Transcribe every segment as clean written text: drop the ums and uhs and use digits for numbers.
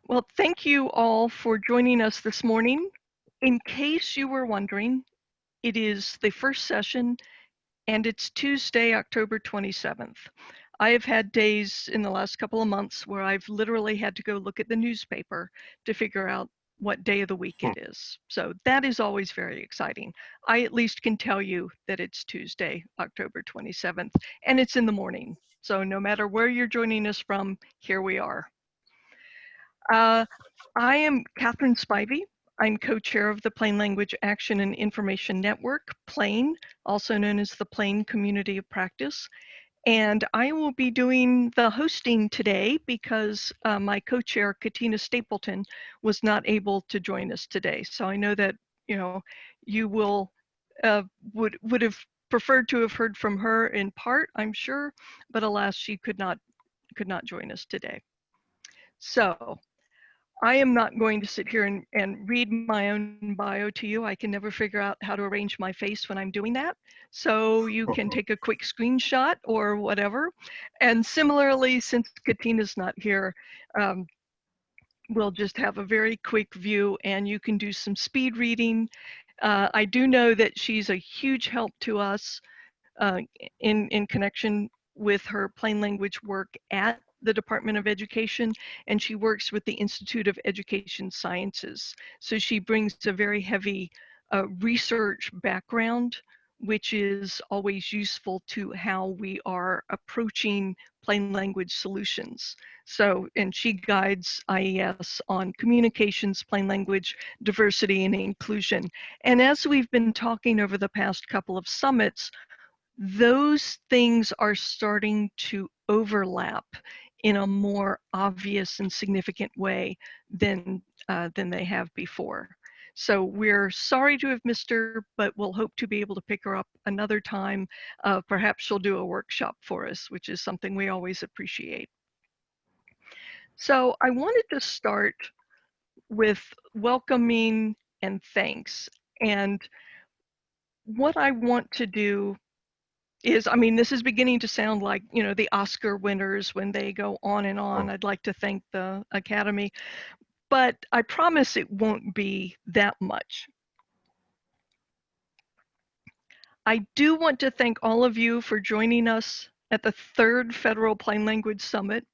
Well, thank you all for joining us this morning. In case you were wondering, it is the first session and it's Tuesday, October 27th. I have had days in the last couple of months where I've literally had to go look at the newspaper to figure out what day of the week it is. So that is always very exciting. I at least can tell you that it's Tuesday, October 27th, and it's in the morning. So no matter where you're joining us from, here we are. Uh, I am Katherine Spivey. I'm co-chair of the Plain Language Action and Information Network, PLAIN, also known as the PLAIN Community of Practice. And I will be doing the hosting today because my co-chair, Katina Stapleton, was not able to join us today. So I know that, you will would have preferred to have heard from her in part, I'm sure, but alas, she could not join us today. So I am not going to sit here and read my own bio to you. I can never figure out how to arrange my face when I'm doing that. So you can take a quick screenshot or whatever. And similarly, since Katina's not here, we'll just have a very quick view and you can do some speed reading. I do know that she's a huge help to us in connection with her plain language work at the Department of Education, and she works with the Institute of Education Sciences. So she brings a very heavy research background, which is always useful to how we are approaching plain language solutions. So, and she guides IES on communications, plain language, diversity, and inclusion. And as we've been talking over the past couple of summits, those things are starting to overlap in a more obvious and significant way than they have before. So we're sorry to have missed her, but we'll hope to be able to pick her up another time. Perhaps she'll do a workshop for us, which is something we always appreciate. So I wanted to start with welcoming and thanks. And what I want to do is, I mean, this is beginning to sound like, the Oscar winners when they go on and on. I'd like to thank the Academy, but I promise it won't be that much. I do want to thank all of you for joining us at the 3rd Federal Plain Language Summit.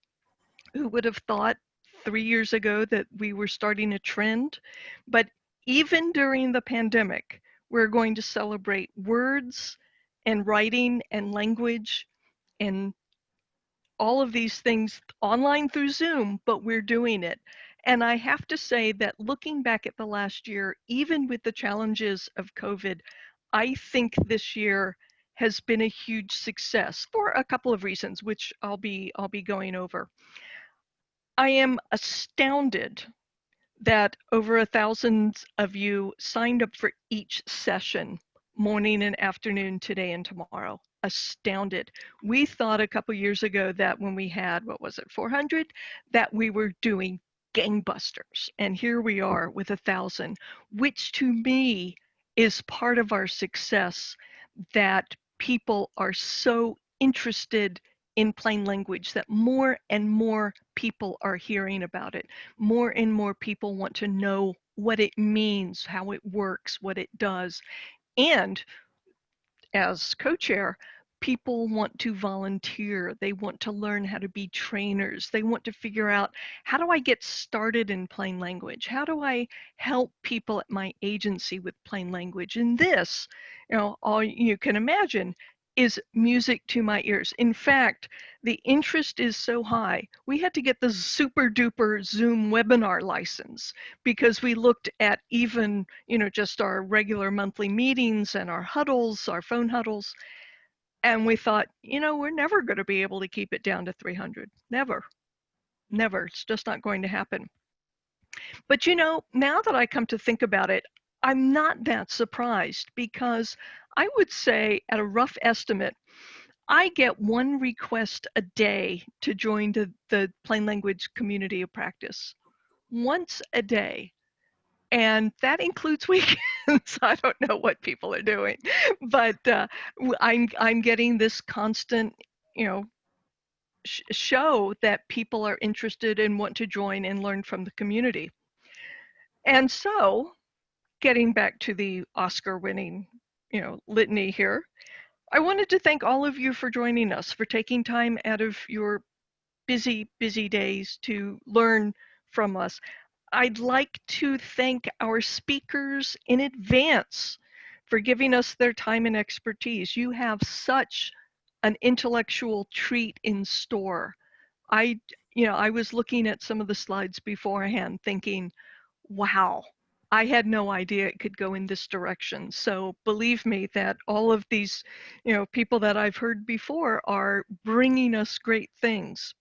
Who would have thought 3 years ago that we were starting a trend? But even during the pandemic, we're going to celebrate words and writing and language and all of these things online through Zoom, but we're doing it. And I have to say that looking back at the last year, even with the challenges of COVID, I think this year has been a huge success for a couple of reasons, which I'll be going over. I am astounded that over 1,000 of you signed up for each session, morning and afternoon, today and tomorrow. Astounded. We thought a couple years ago that when we had, 400, that we were doing gangbusters. And here we are with 1,000, which to me is part of our success, that people are so interested in plain language, that more and more people are hearing about it. More and more people want to know what it means, how it works, what it does. And as co-chair, people want to volunteer. They want to learn how to be trainers. They want to figure out, how do I get started in plain language? How do I help people at my agency with plain language? And this, all you can imagine, is music to my ears. In fact, the interest is so high, we had to get the super duper Zoom webinar license because we looked at even, just our regular monthly meetings and our huddles, our phone huddles, and we thought, we're never going to be able to keep it down to 300. Never. It's just not going to happen. But now that I come to think about it, I'm not that surprised, because I would say, at a rough estimate, I get 1 request a day to join the plain language community of practice. Once a day. And that includes weekends. I don't know what people are doing, but I'm getting this constant, show that people are interested and want to join and learn from the community. And so, getting back to the Oscar-winning, litany here, I wanted to thank all of you for joining us, for taking time out of your busy, busy days to learn from us. I'd like to thank our speakers in advance for giving us their time and expertise. You have such an intellectual treat in store. I was looking at some of the slides beforehand thinking, wow, I had no idea it could go in this direction. So believe me that all of these, people that I've heard before are bringing us great things.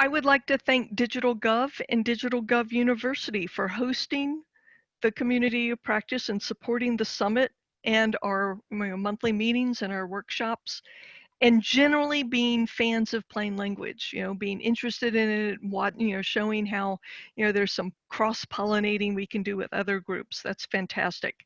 I would like to thank Digitalgov and Digitalgov University for hosting the community of practice and supporting the summit and our monthly meetings and our workshops, and generally being fans of plain language, being interested in it, showing how, there's some cross-pollinating we can do with other groups. That's fantastic.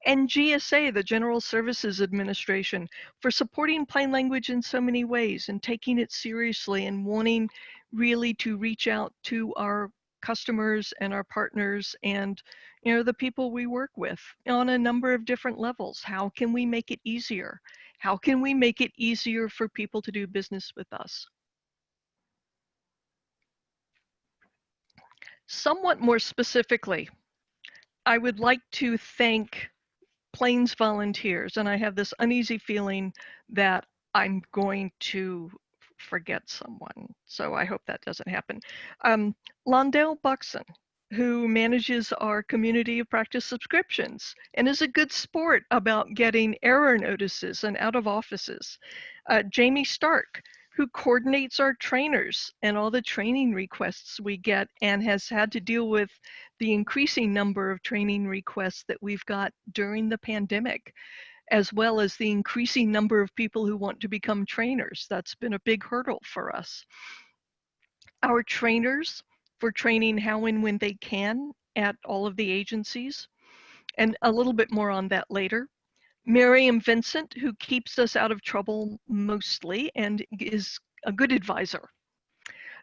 And GSA, the General Services Administration, for supporting plain language in so many ways and taking it seriously and wanting really to reach out to our customers and our partners and the people we work with on a number of different levels. How can we make it easier? How can we make it easier for people to do business with us? Somewhat more specifically, I would like to thank Plains volunteers, and I have this uneasy feeling that I'm going to forget someone, so I hope that doesn't happen. Londell Buxton, who manages our community of practice subscriptions and is a good sport about getting error notices and out of offices. Jamie Stark, who coordinates our trainers and all the training requests we get and has had to deal with the increasing number of training requests that we've got during the pandemic, as well as the increasing number of people who want to become trainers. That's been a big hurdle for us. Our trainers for training how and when they can at all of the agencies, and a little bit more on that later. Miriam Vincent, who keeps us out of trouble mostly and is a good advisor.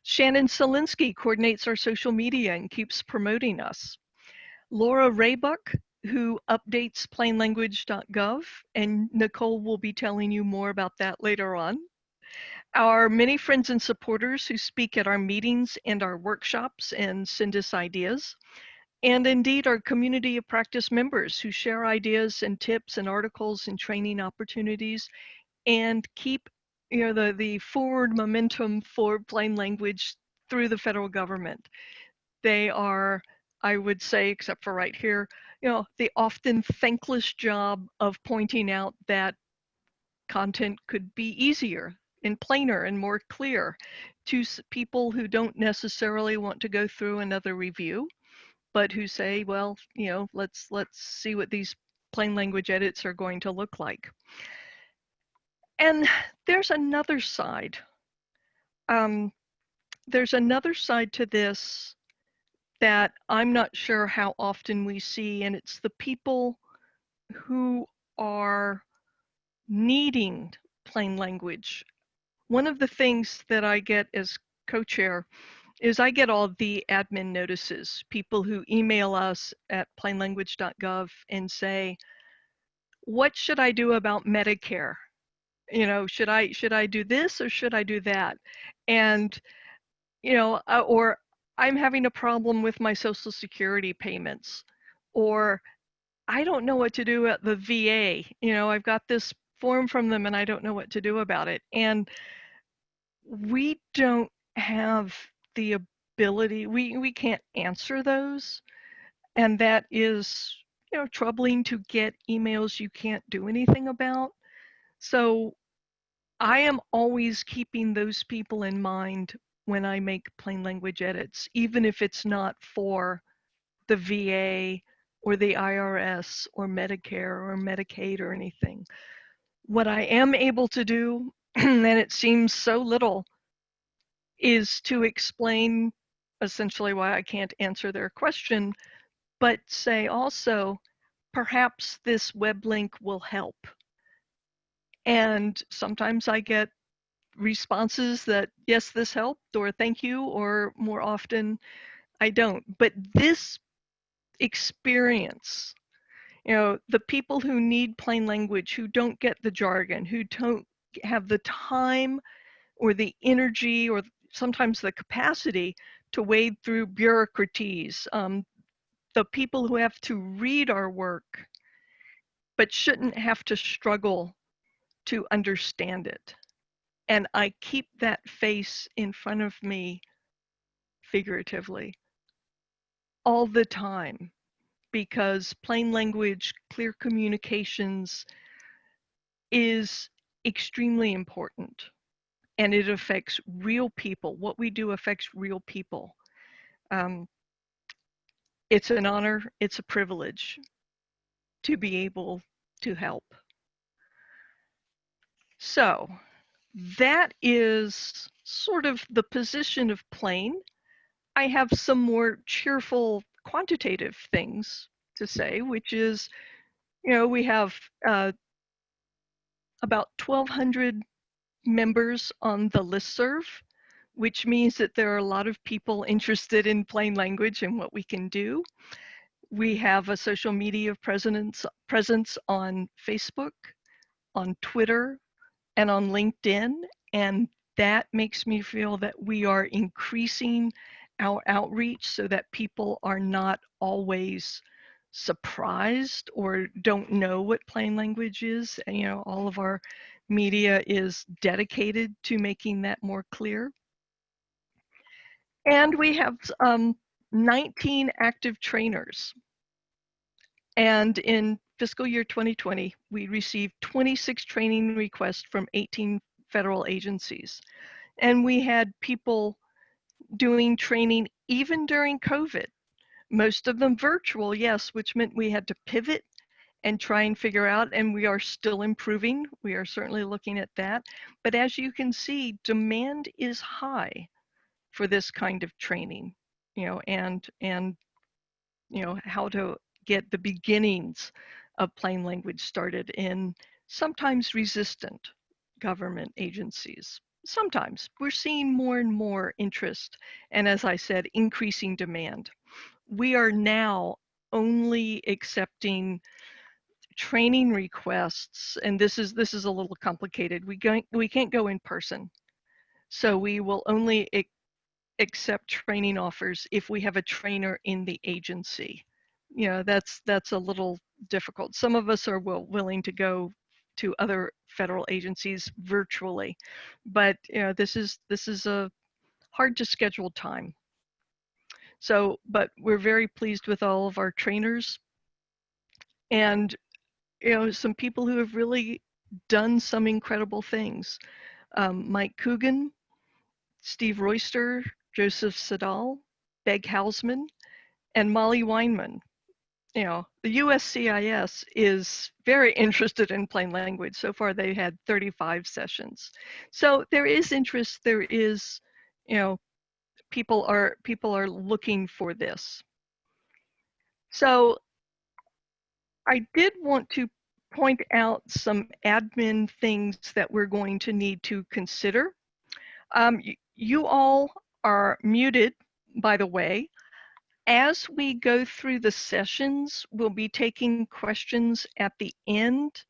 Shannon Selinsky coordinates our social media and keeps promoting us. Laura Raybuck, who updates plainlanguage.gov, and Nicole will be telling you more about that later on. Our many friends and supporters who speak at our meetings and our workshops and send us ideas. And indeed, our community of practice members who share ideas and tips and articles and training opportunities and keep the forward momentum for plain language through the federal government. They are, I would say, except for right here, the often thankless job of pointing out that content could be easier and plainer and more clear to people who don't necessarily want to go through another review, but who say, well, let's see what these plain language edits are going to look like. And there's another side. There's another side to this that I'm not sure how often we see, and it's the people who are needing plain language. One of the things that I get as co-chair is I get all the admin notices, people who email us at plainlanguage.gov and say, what should I do about Medicare? Should I do this or should I do that? And, or I'm having a problem with my Social Security payments, or I don't know what to do at the VA. I've got this form from them and I don't know what to do about it. And we don't have the ability, we can't answer those. And that is, troubling to get emails you can't do anything about. So I am always keeping those people in mind when I make plain language edits, even if it's not for the VA or the IRS or Medicare or Medicaid or anything. What I am able to do, and it seems so little, is to explain essentially why I can't answer their question, but say also, perhaps this web link will help. And sometimes I get responses that, yes, this helped, or thank you, or more often, I don't. But this experience, the people who need plain language, who don't get the jargon, who don't have the time or the energy or sometimes the capacity to wade through bureaucraties, the people who have to read our work but shouldn't have to struggle to understand it. And I keep that face in front of me, figuratively, all the time, because plain language, clear communications is extremely important, and it affects real people. What we do affects real people. It's an honor, it's a privilege to be able to help. So that is sort of the position of plain. I have some more cheerful quantitative things to say, which is, we have about 1,200 members on the listserv, which means that there are a lot of people interested in plain language and what we can do. We have a social media presence on Facebook, on Twitter, and on LinkedIn, and that makes me feel that we are increasing our outreach so that people are not always surprised or don't know what plain language is. And, all of our media is dedicated to making that more clear. And we have 19 active trainers. And in fiscal year 2020, we received 26 training requests from 18 federal agencies. And we had people doing training even during COVID, most of them virtual, yes, which meant we had to pivot and try and figure out, and we are still improving. We are certainly looking at that. But as you can see, demand is high for this kind of training, and how to get the beginnings of plain language started in sometimes resistant government agencies. Sometimes we're seeing more and more interest, and as I said, increasing demand. We are now only accepting training requests, and this is a little complicated. We can't go in person, so we will only accept training offers if we have a trainer in the agency. That's a little difficult. Some of us are willing to go to other federal agencies virtually, but this is a hard to schedule time. So, but we're very pleased with all of our trainers, and some people who have really done some incredible things. Mike Coogan, Steve Royster, Joseph Sadal, Beg Hausman, and Molly Weinman. The USCIS is very interested in plain language. So far, they had 35 sessions. So there is interest. There is, people are looking for this. So I did want to point out some admin things that we're going to need to consider. You all are muted, by the way. As we go through the sessions, we'll be taking questions at the end,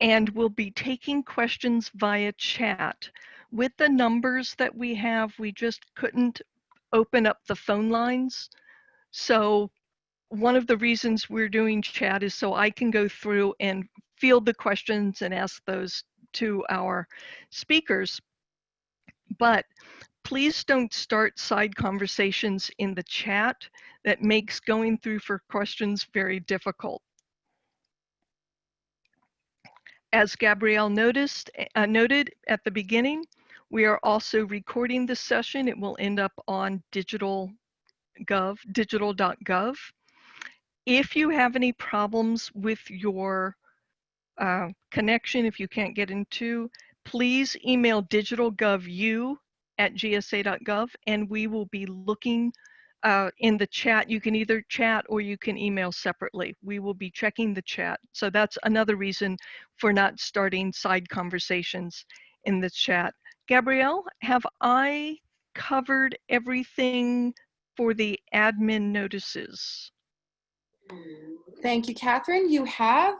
and we'll be taking questions via chat. With the numbers that we have, we just couldn't open up the phone lines. So one of the reasons we're doing chat is so I can go through and field the questions and ask those to our speakers. But please don't start side conversations in the chat. That makes going through for questions very difficult. As Gabrielle noted at the beginning, we are also recording this session. It will end up on digital.gov. If you have any problems with your connection, if you can't get into, please email digitalgovu@gsa.gov, and we will be looking in the chat. You can either chat or you can email separately. We will be checking the chat. So that's another reason for not starting side conversations in the chat. Gabrielle, have I covered everything for the admin notices? Thank you, Catherine. You have.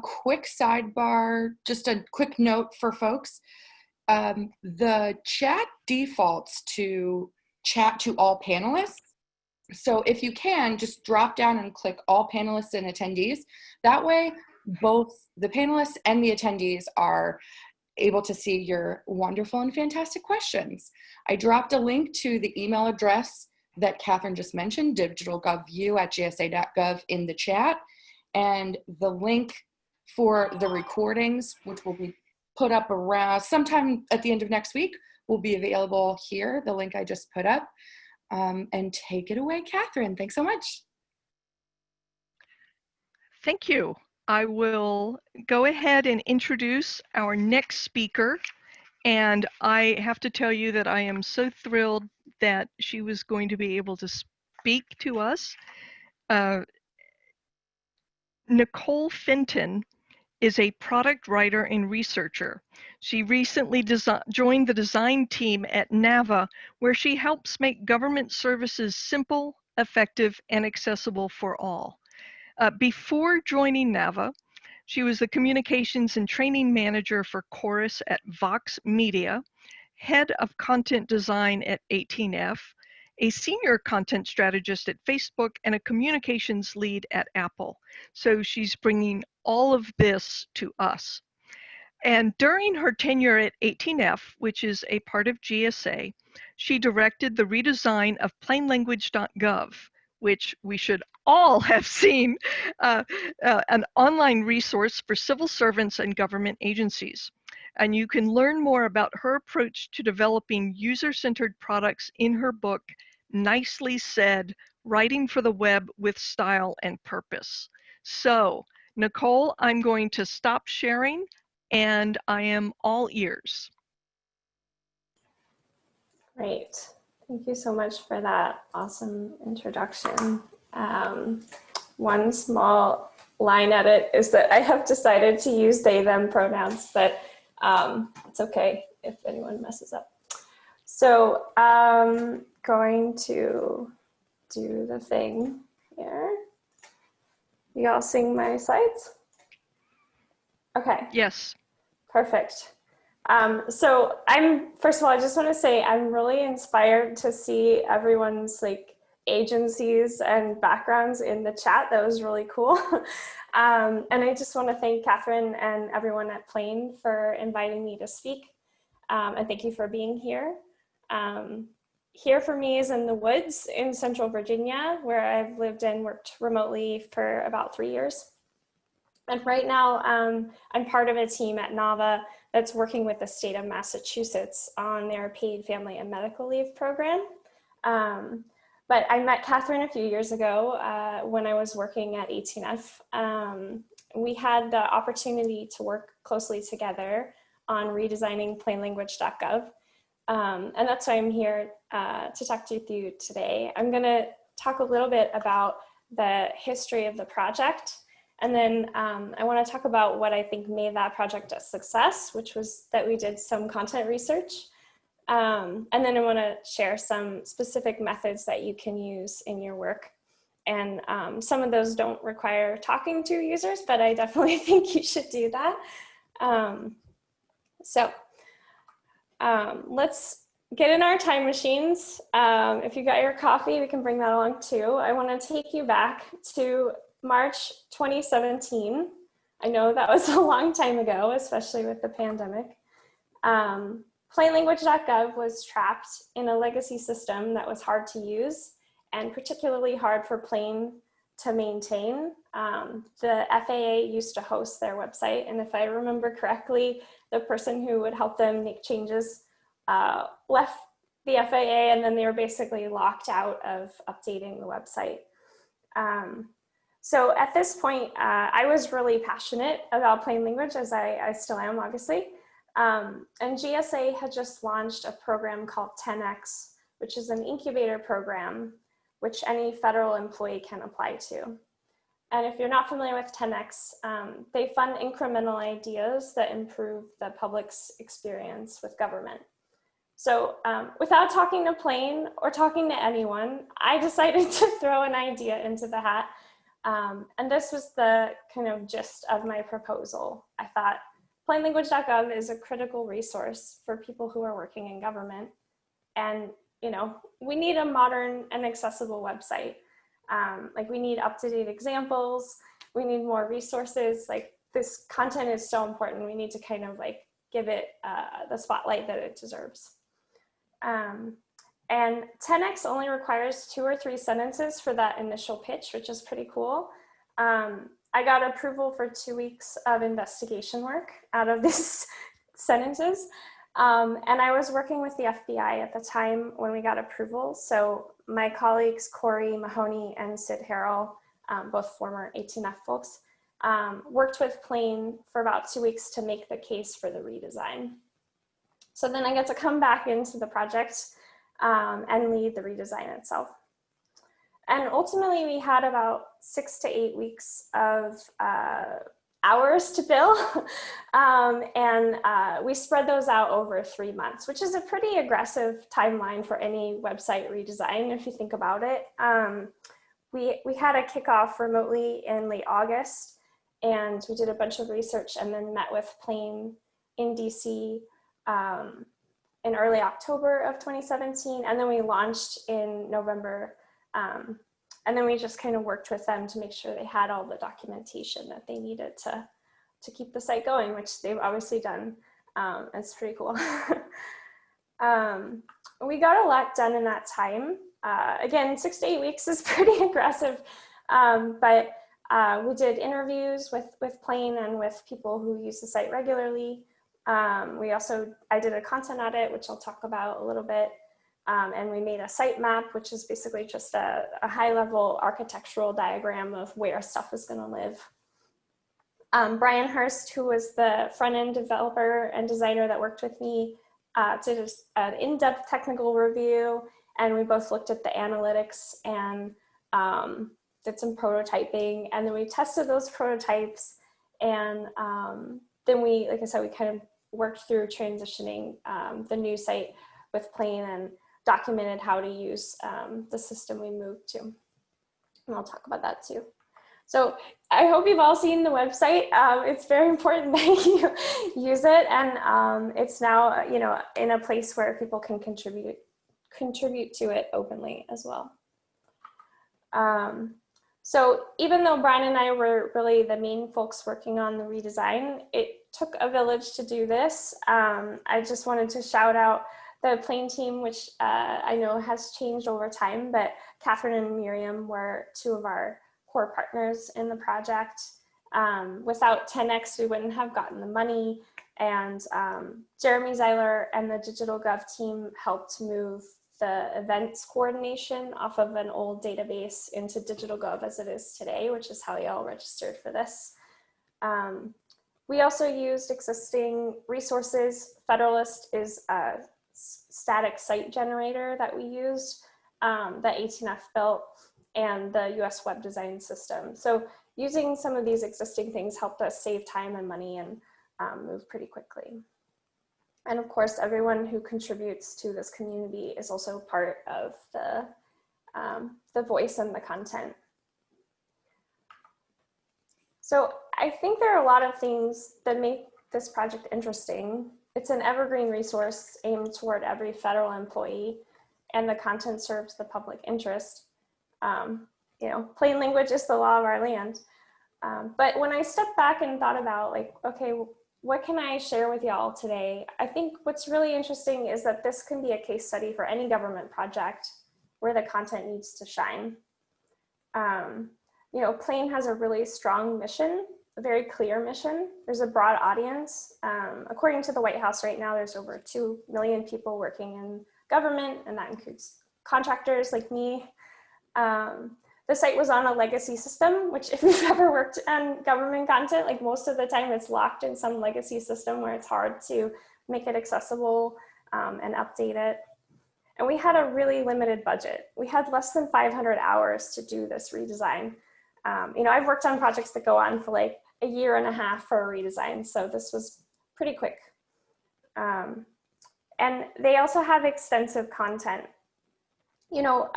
Quick sidebar, just a quick note for folks. The chat defaults to chat to all panelists. So if you can, just drop down and click all panelists and attendees. That way, both the panelists and the attendees are able to see your wonderful and fantastic questions. I dropped a link to the email address that Catherine just mentioned, digitalgovview@gsa.gov, in the chat. And the link for the recordings, which will be put up around sometime at the end of next week, will be available here, the link I just put up. And take it away, Catherine. Thanks so much. Thank you. I will go ahead and introduce our next speaker. And I have to tell you that I am so thrilled that she was going to be able to speak to us. Nicole Fenton is a product writer and researcher. She recently joined the design team at NAVA, where she helps make government services simple, effective, and accessible for all. Before joining NAVA, she was the communications and training manager for Chorus at Vox Media, head of content design at 18F, a senior content strategist at Facebook, and a communications lead at Apple. So she's bringing all of this to us. And during her tenure at 18F, which is a part of GSA, she directed the redesign of plainlanguage.gov, which we should all have seen, an online resource for civil servants and government agencies. And you can learn more about her approach to developing user-centered products in her book, Nicely Said, Writing for the Web with Style and Purpose. So, Nicole, I'm going to stop sharing, and I am all ears. Great. Thank you so much for that awesome introduction. One small line edit is that I have decided to use they, them pronouns, but it's okay if anyone messes up. So I'm going to do the thing here. You all seeing my slides? Okay. Yes. Perfect. So first of all, I just want to say I'm really inspired to see everyone's agencies and backgrounds in the chat. That was really cool. And I just want to thank Catherine and everyone at Plain for inviting me to speak. And thank you for being here. Here for me is in the woods in Central Virginia, where I've lived and worked remotely for about 3 years. And right now, I'm part of a team at NAVA that's working with the state of Massachusetts on their paid family and medical leave program. But I met Katherine a few years ago when I was working at 18F. We had the opportunity to work closely together on redesigning plainlanguage.gov. And that's why I'm here to talk to you today. I'm going to talk a little bit about the history of the project. And then I want to talk about what I think made that project a success, which was that we did some content research. And then I want to share some specific methods that you can use in your work. And some of those don't require talking to users, but I definitely think you should do that. Let's get in our time machines. If you got your coffee, we can bring that along too. I want to take you back to March 2017. I know that was a long time ago, especially with the pandemic. Plainlanguage.gov was trapped in a legacy system that was hard to use and particularly hard for Plain to maintain. The FAA used to host their website, and if I remember correctly, the person who would help them make changes left the FAA, and then they were basically locked out of updating the website. So at this point, I was really passionate about plain language, as I still am, obviously. And GSA had just launched a program called 10X, which is an incubator program, which any federal employee can apply to. And if you're not familiar with 10X, they fund incremental ideas that improve the public's experience with government. So without talking to Plain or talking to anyone, I decided to throw an idea into the hat. And this was the kind of gist of my proposal. I thought plainlanguage.gov is a critical resource for people who are working in government. And we need a modern and accessible website. Like we need up-to-date examples. We need more resources. Like this content is so important. We need to kind of like give it the spotlight that it deserves. And 10X only requires 2 or 3 sentences for that initial pitch, which is pretty cool. I got approval for 2 weeks of investigation work out of these sentences. And I was working with the FBI at the time when we got approval. So my colleagues, Corey Mahoney and Sid Harrell, both former 18F folks, worked with Plain for about 2 weeks to make the case for the redesign. So then I get to come back into the project and lead the redesign itself. And ultimately we had about 6 to 8 weeks of hours to bill. We spread those out over 3 months, which is a pretty aggressive timeline for any website redesign, if you think about it. We had a kickoff remotely in late August, and we did a bunch of research and then met with Plain in DC in early October of 2017. And then we launched in November. And then we just kind of worked with them to make sure they had all the documentation that they needed to keep the site going, which they've obviously done. It's pretty cool. We got a lot done in that time. Again, 6 to 8 weeks is pretty aggressive, but we did interviews with Plain and with people who use the site regularly. I did a content audit, which I'll talk about a little bit. And we made a site map, which is basically just a high-level architectural diagram of where stuff is going to live. Brian Hurst, who was the front-end developer and designer that worked with me, did an in-depth technical review, and we both looked at the analytics and did some prototyping, and then we tested those prototypes, and then we, like I said, we kind of worked through transitioning the new site with Plain and documented how to use the system we moved to. And I'll talk about that too. So I hope you've all seen the website. It's very important that you use it, and it's now in a place where people can contribute to it openly as well. So even though Brian and I were really the main folks working on the redesign, it took a village to do this. I just wanted to shout out the Plain team, which I know has changed over time, but Katherine and Miriam were 2 of our core partners in the project. Without 10X, we wouldn't have gotten the money, and Jeremy Zeiler and the Digitalgov team helped move the events coordination off of an old database into Digitalgov as it is today, which is how y'all registered for this. We also used existing resources. Federalist is a static site generator that we used, that 18F built, and the US web design system. So using some of these existing things helped us save time and money and move pretty quickly. And of course, everyone who contributes to this community is also part of the voice and the content. So I think there are a lot of things that make this project interesting. It's an evergreen resource aimed toward every federal employee, and the content serves the public interest. Plain language is the law of our land. But when I stepped back and thought about like, okay, what can I share with y'all today? I think what's really interesting is that this can be a case study for any government project where the content needs to shine. Plain has a really strong mission, a very clear mission. There's a broad audience. According to the White House right now, there's over 2 million people working in government, and that includes contractors like me. The site was on a legacy system, which if you've ever worked on government content, like most of the time it's locked in some legacy system where it's hard to make it accessible and update it. And we had a really limited budget. We had less than 500 hours to do this redesign. You know, I've worked on projects that go on for like a year and a half for a redesign, so this was pretty quick. And they also have extensive content. You know,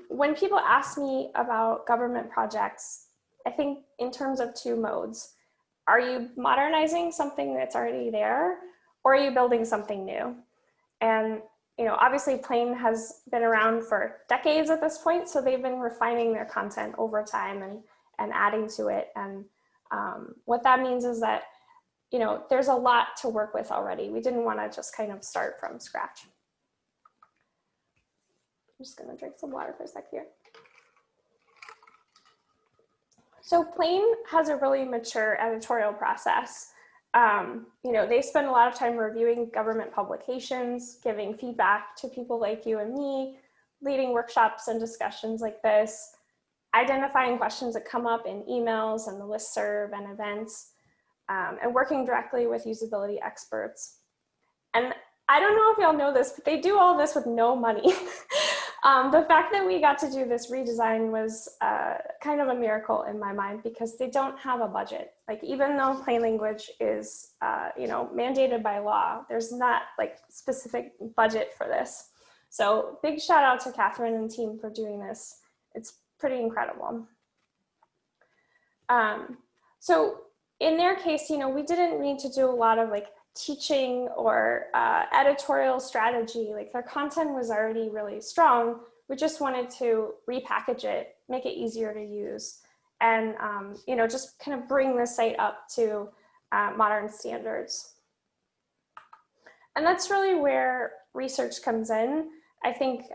when people ask me about government projects, I think in terms of two modes. Are you modernizing something that's already there, or are you building something new? And, you know, obviously Plain has been around for decades at this point, so they've been refining their content over time and adding to it. And what that means is that, you know, there's a lot to work with already. We didn't want to just kind of start from scratch. I'm just gonna drink some water for a sec here. So Plain has a really mature editorial process. You know, they spend a lot of time reviewing government publications, giving feedback to people like you and me, leading workshops and discussions like this, identifying questions that come up in emails and the listserv and events, and working directly with usability experts. And I don't know if y'all know this, but they do all this with no money. The fact that we got to do this redesign was kind of a miracle in my mind, because they don't have a budget. Like, even though plain language is, you know, mandated by law, there's not like specific budget for this. So big shout out to Katherine and team for doing this. It's pretty incredible. So in their case, you know, we didn't need to do a lot of like teaching or editorial strategy. Like, their content was already really strong. We just wanted to repackage it, make it easier to use, and you know, just kind of bring the site up to modern standards. And that's really where research comes in. I think,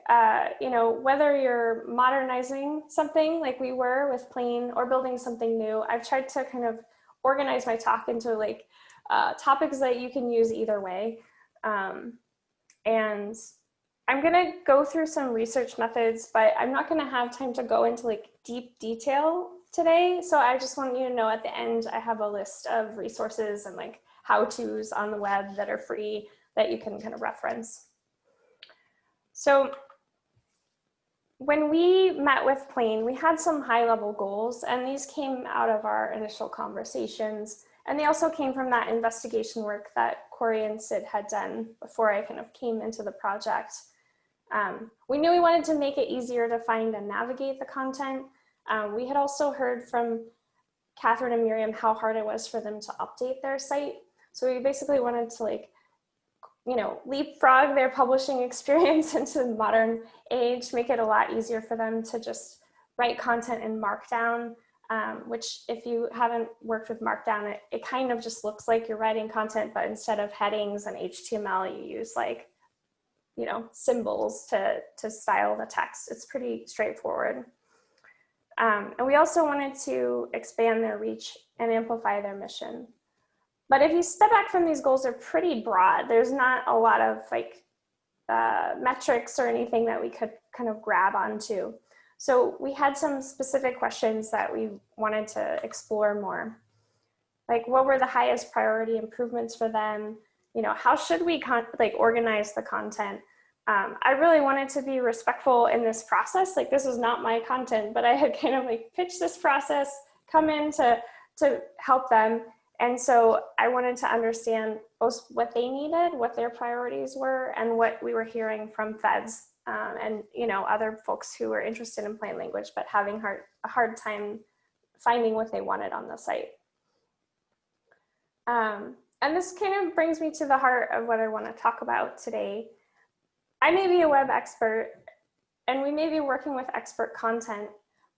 you know, whether you're modernizing something like we were with Plain or building something new, I've tried to kind of organize my talk into like topics that you can use either way. And I'm gonna go through some research methods, but I'm not gonna have time to go into like deep detail today. So I just want you to know at the end, I have a list of resources and like how-tos on the web that are free that you can kind of reference. So when we met with Plain, we had some high-level goals, and these came out of our initial conversations. And they also came from that investigation work that Corey and Sid had done before I kind of came into the project. We knew we wanted to make it easier to find and navigate the content. We had also heard from Katherine and Miriam how hard it was for them to update their site. So we basically wanted to like, you know, leapfrog their publishing experience into the modern age, make it a lot easier for them to just write content in Markdown, which if you haven't worked with Markdown, it kind of just looks like you're writing content, but instead of headings and HTML, you use like, you know, symbols to style the text. It's pretty straightforward. And we also wanted to expand their reach and amplify their mission. But if you step back from these goals, they're pretty broad. There's not a lot of like metrics or anything that we could kind of grab onto. So we had some specific questions that we wanted to explore more. Like, what were the highest priority improvements for them? You know, how should we organize the content? I really wanted to be respectful in this process. Like, this was not my content, but I had kind of like pitched this process, come in to help them. And so I wanted to understand both what they needed, what their priorities were, and what we were hearing from feds and, you know, other folks who were interested in plain language, but having a hard time finding what they wanted on the site. And this kind of brings me to the heart of what I want to talk about today. I may be a web expert, and we may be working with expert content,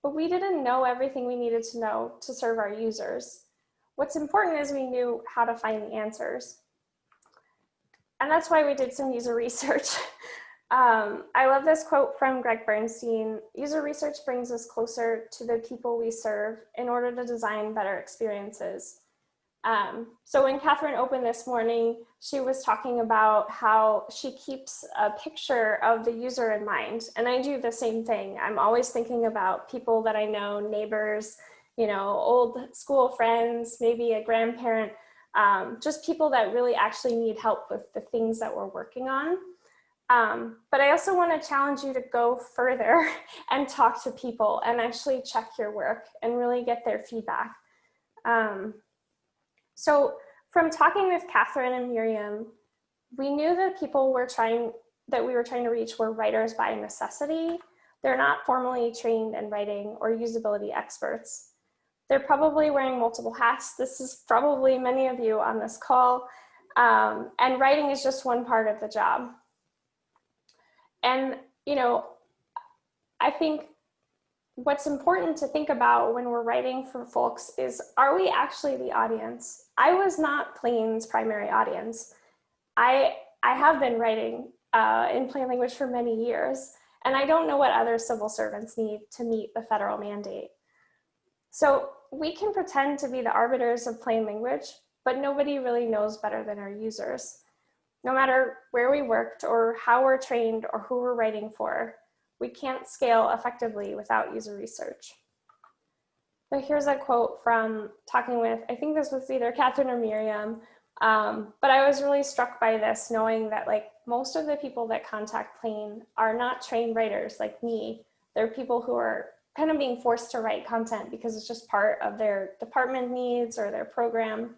but we didn't know everything we needed to know to serve our users. What's important is we knew how to find the answers. And that's why we did some user research. I love this quote from Greg Bernstein: "User research brings us closer to the people we serve in order to design better experiences." So when Katherine opened this morning, she was talking about how she keeps a picture of the user in mind. And I do the same thing. I'm always thinking about people that I know, neighbors, you know, old school friends, maybe a grandparent, just people that really actually need help with the things that we're working on. But I also want to challenge you to go further and talk to people and actually check your work and really get their feedback. So from talking with Katherine and Miriam, we knew that people we were trying to reach were writers by necessity. They're not formally trained in writing or usability experts. They're probably wearing multiple hats. This is probably many of you on this call. And writing is just one part of the job. And, you know, I think what's important to think about when we're writing for folks is, are we actually the audience? I was not Plain's primary audience. I have been writing in plain language for many years, and I don't know what other civil servants need to meet the federal mandate. So we can pretend to be the arbiters of plain language, but nobody really knows better than our users. No matter where we worked or how we're trained or who we're writing for, we can't scale effectively without user research. But here's a quote from talking with, I think this was either Katherine or Miriam, but I was really struck by this, knowing that like most of the people that contact Plain are not trained writers like me. They're people who are kind of being forced to write content because it's just part of their department needs or their program.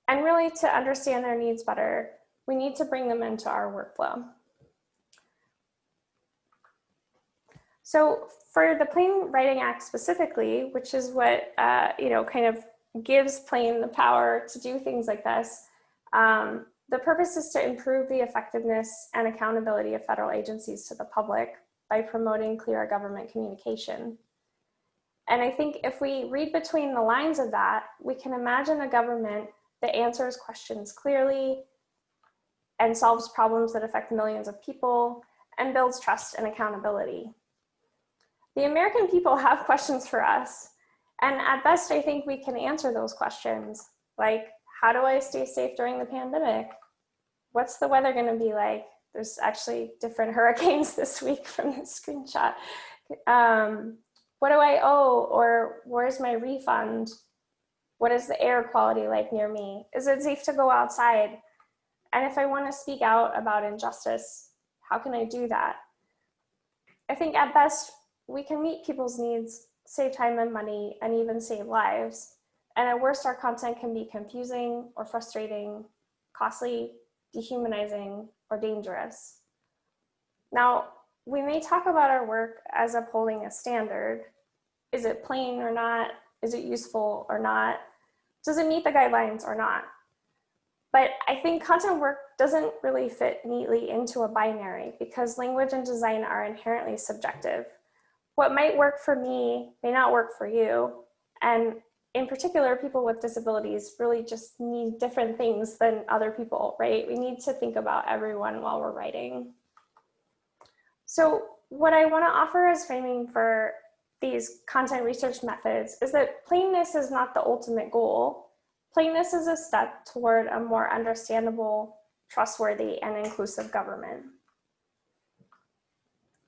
And really, to understand their needs better, we need to bring them into our workflow. So for the Plain Writing Act specifically, which is what you know, kind of gives Plain the power to do things like this, the purpose is to improve the effectiveness and accountability of federal agencies to the public by promoting clear government communication. And I think if we read between the lines of that, we can imagine a government that answers questions clearly and solves problems that affect millions of people and builds trust and accountability. The American people have questions for us, and at best I think we can answer those questions, like how do I stay safe during the pandemic? What's the weather going to be like? There's actually different hurricanes this week from this screenshot. What do I owe, or where's my refund? What is the air quality like near me? Is it safe to go outside? And if I want to speak out about injustice, how can I do that? I think at best, we can meet people's needs, save time and money, and even save lives. And at worst, our content can be confusing or frustrating, costly, dehumanizing, or dangerous. Now, we may talk about our work as upholding a standard. Is it plain or not? Is it useful or not? Does it meet the guidelines or not? But I think content work doesn't really fit neatly into a binary because language and design are inherently subjective. What might work for me may not work for you. And in particular, people with disabilities really just need different things than other people, right? We need to think about everyone while we're writing. So what I want to offer as framing for these content research methods is that plainness is not the ultimate goal. Plainness is a step toward a more understandable, trustworthy, and inclusive government.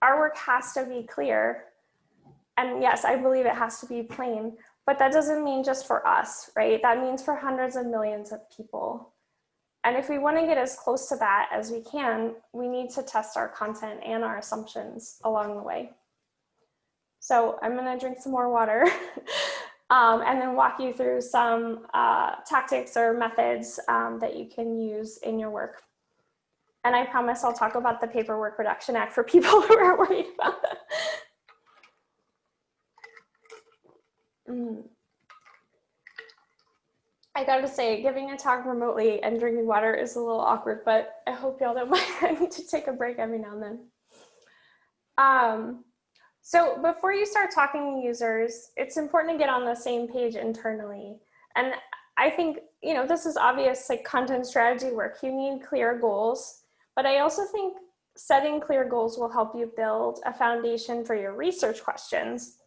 Our work has to be clear, and yes, I believe it has to be plain, but that doesn't mean just for us, right? That means for hundreds of millions of people. And if we want to get as close to that as we can, we need to test our content and our assumptions along the way. So I'm going to drink some more water and then walk you through some tactics or methods that you can use in your work. And I promise I'll talk about the Paperwork Reduction Act for people who are worried about that. I gotta say, giving a talk remotely and drinking water is a little awkward, but I hope y'all don't mind. I need to take a break every now and then. So before you start talking to users, it's important to get on the same page internally. And I think, you know, this is obvious, like content strategy work. You need clear goals, but I also think setting clear goals will help you build a foundation for your research questions.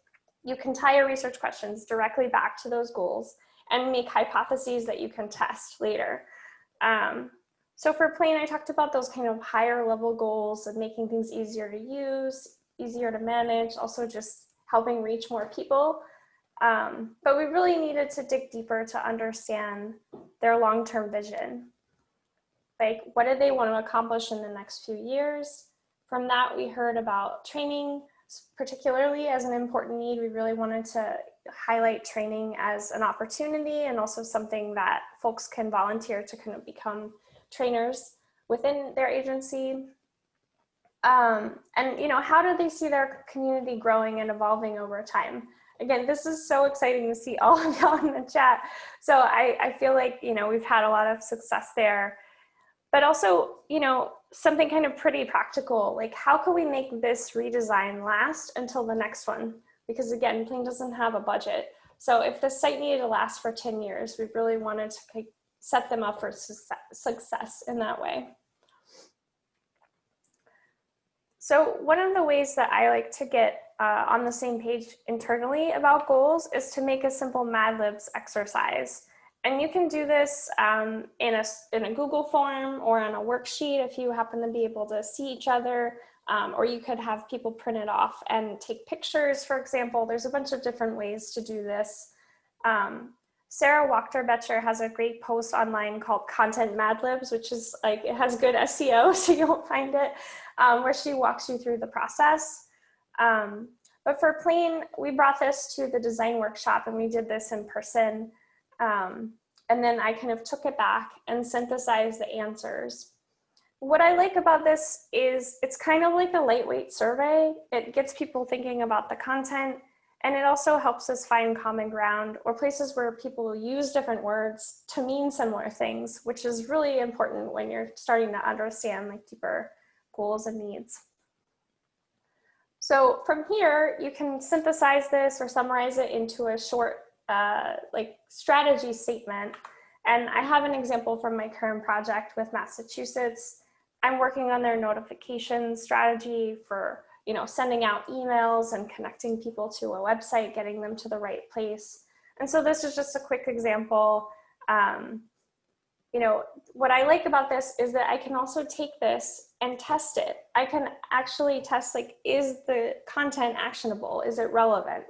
You can tie your research questions directly back to those goals and make hypotheses that you can test later. So for Plain, I talked about those kind of higher level goals of making things easier to use, easier to manage, also just helping reach more people. But we really needed to dig deeper to understand their long-term vision. like what did they want to accomplish in the next few years. From that, we heard about training, particularly as an important need. We really wanted to highlight training as an opportunity and also something that folks can volunteer to kind of become trainers within their agency. And how do they see their community growing and evolving over time? Again, this is so exciting to see all of y'all in the chat. So I feel like, we've had a lot of success there, but also, something kind of pretty practical, like how can we make this redesign last until the next one? Because again, Plain doesn't have a budget. So if the site needed to last for 10 years, we really wanted to set them up for success in that way. So one of the ways that I like to get on the same page internally about goals is to make a simple Mad Libs exercise. And you can do this in a Google form or on a worksheet if you happen to be able to see each other, or you could have people print it off and take pictures, for example. There's a bunch of different ways to do this. Sarah Wachter-Betcher has a great post online called Content Mad Libs, which is like, it has good SEO, so you'll find it, where she walks you through the process. But for Plain, we brought this to the design workshop and we did this in person. And then I kind of took it back and synthesized the answers. What I like about this is it's kind of like a lightweight survey. It gets people thinking about the content, and it also helps us find common ground or places where people use different words to mean similar things, which is really important when you're starting to understand like deeper goals and needs. So from here, you can synthesize this or summarize it into a short like strategy statement. And I have an example from my current project with Massachusetts. I'm working on their notification strategy for, sending out emails and connecting people to a website, getting them to the right place. And so this is just a quick example. What I like about this is that I can also take this and test it. I can actually test, like, is the content actionable? Is it relevant?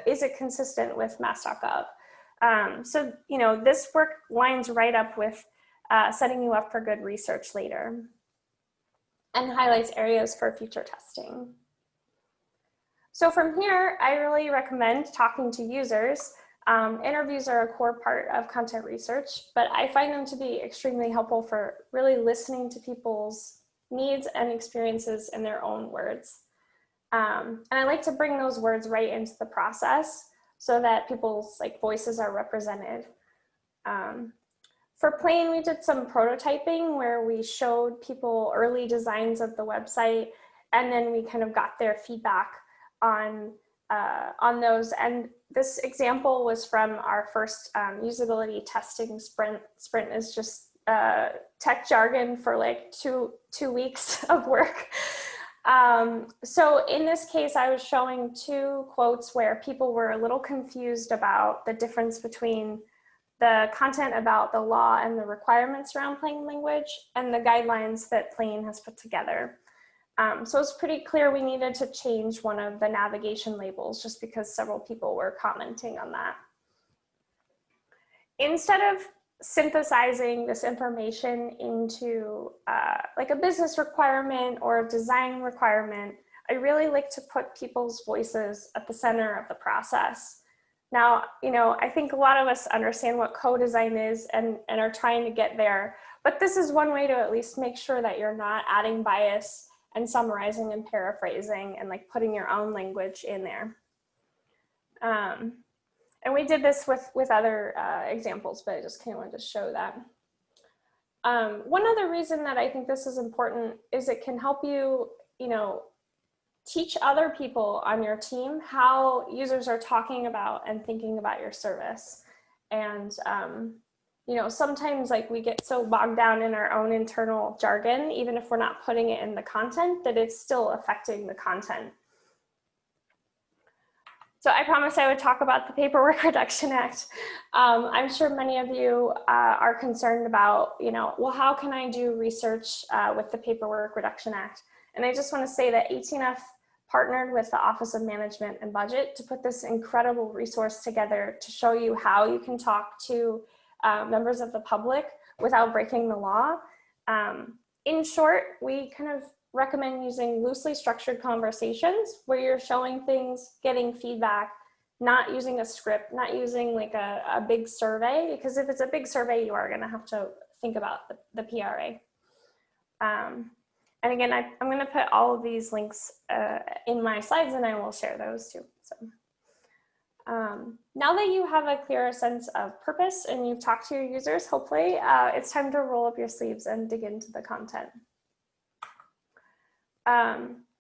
Is it consistent with mass.gov? So, this work lines right up with setting you up for good research later and highlights areas for future testing. So from here, I really recommend talking to users. Interviews are a core part of content research, but I find them to be extremely helpful for really listening to people's needs and experiences in their own words. And I like to bring those words right into the process so that people's voices are represented. For Plain, we did some prototyping where we showed people early designs of the website, and then we kind of got their feedback on those. And this example was from our first usability testing sprint. Sprint is just tech jargon for like two weeks of work. So in this case, I was showing two quotes where people were a little confused about the difference between the content about the law and the requirements around plain language and the guidelines that Plain has put together. So it's pretty clear we needed to change one of the navigation labels just because several people were commenting on that. Instead of synthesizing this information into like a business requirement or a design requirement, I really like to put people's voices at the center of the process. Now, I think a lot of us understand what co-design is and are trying to get there, but this is one way to at least make sure that you're not adding bias and summarizing and paraphrasing and putting your own language in there. And we did this with other examples, but I just kind of wanted to show that. One other reason that I think this is important is it can help you, teach other people on your team how users are talking about and thinking about your service. And, sometimes we get so bogged down in our own internal jargon, even if we're not putting it in the content, that it's still affecting the content. So I promised I would talk about the Paperwork Reduction Act. I'm sure many of you are concerned about, well, how can I do research with the Paperwork Reduction Act? And I just want to say that 18F partnered with the Office of Management and Budget to put this incredible resource together to show you how you can talk to members of the public without breaking the law. In short, we kind of recommend using loosely structured conversations where you're showing things, getting feedback, not using a script, not using like a big survey, because if it's a big survey, you are going to have to think about the PRA. And again, I'm going to put all of these links in my slides, and I will share those too. So now that you have a clearer sense of purpose and you've talked to your users, hopefully it's time to roll up your sleeves and dig into the content.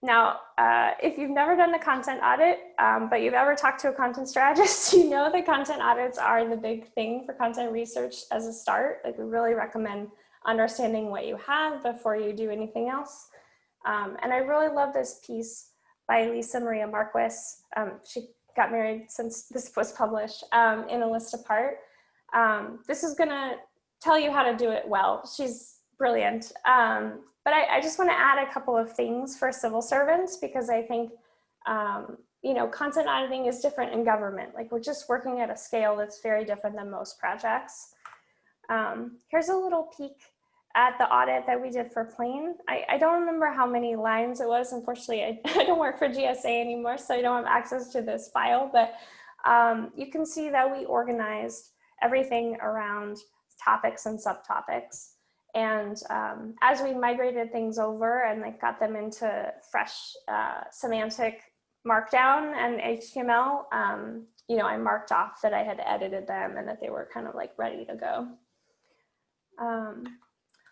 Now, if you've never done the content audit, but you've ever talked to a content strategist, you know that content audits are the big thing for content research as a start. Like, we really recommend understanding what you have before you do anything else. And I really love this piece by Lisa Maria Marquis. She got married since this was published, in A List Apart. This is gonna tell you how to do it well. She's brilliant. But I just want to add a couple of things for civil servants, because I think, you know, content auditing is different in government. Like, we're just working at a scale that's very different than most projects. Here's a little peek at the audit that we did for Plain. I don't remember how many lines it was. Unfortunately, I don't work for GSA anymore, so I don't have access to this file, but you can see that we organized everything around topics and subtopics. And as we migrated things over and like got them into fresh semantic markdown and HTML, you know, I marked off that I had edited them and that they were kind of like ready to go.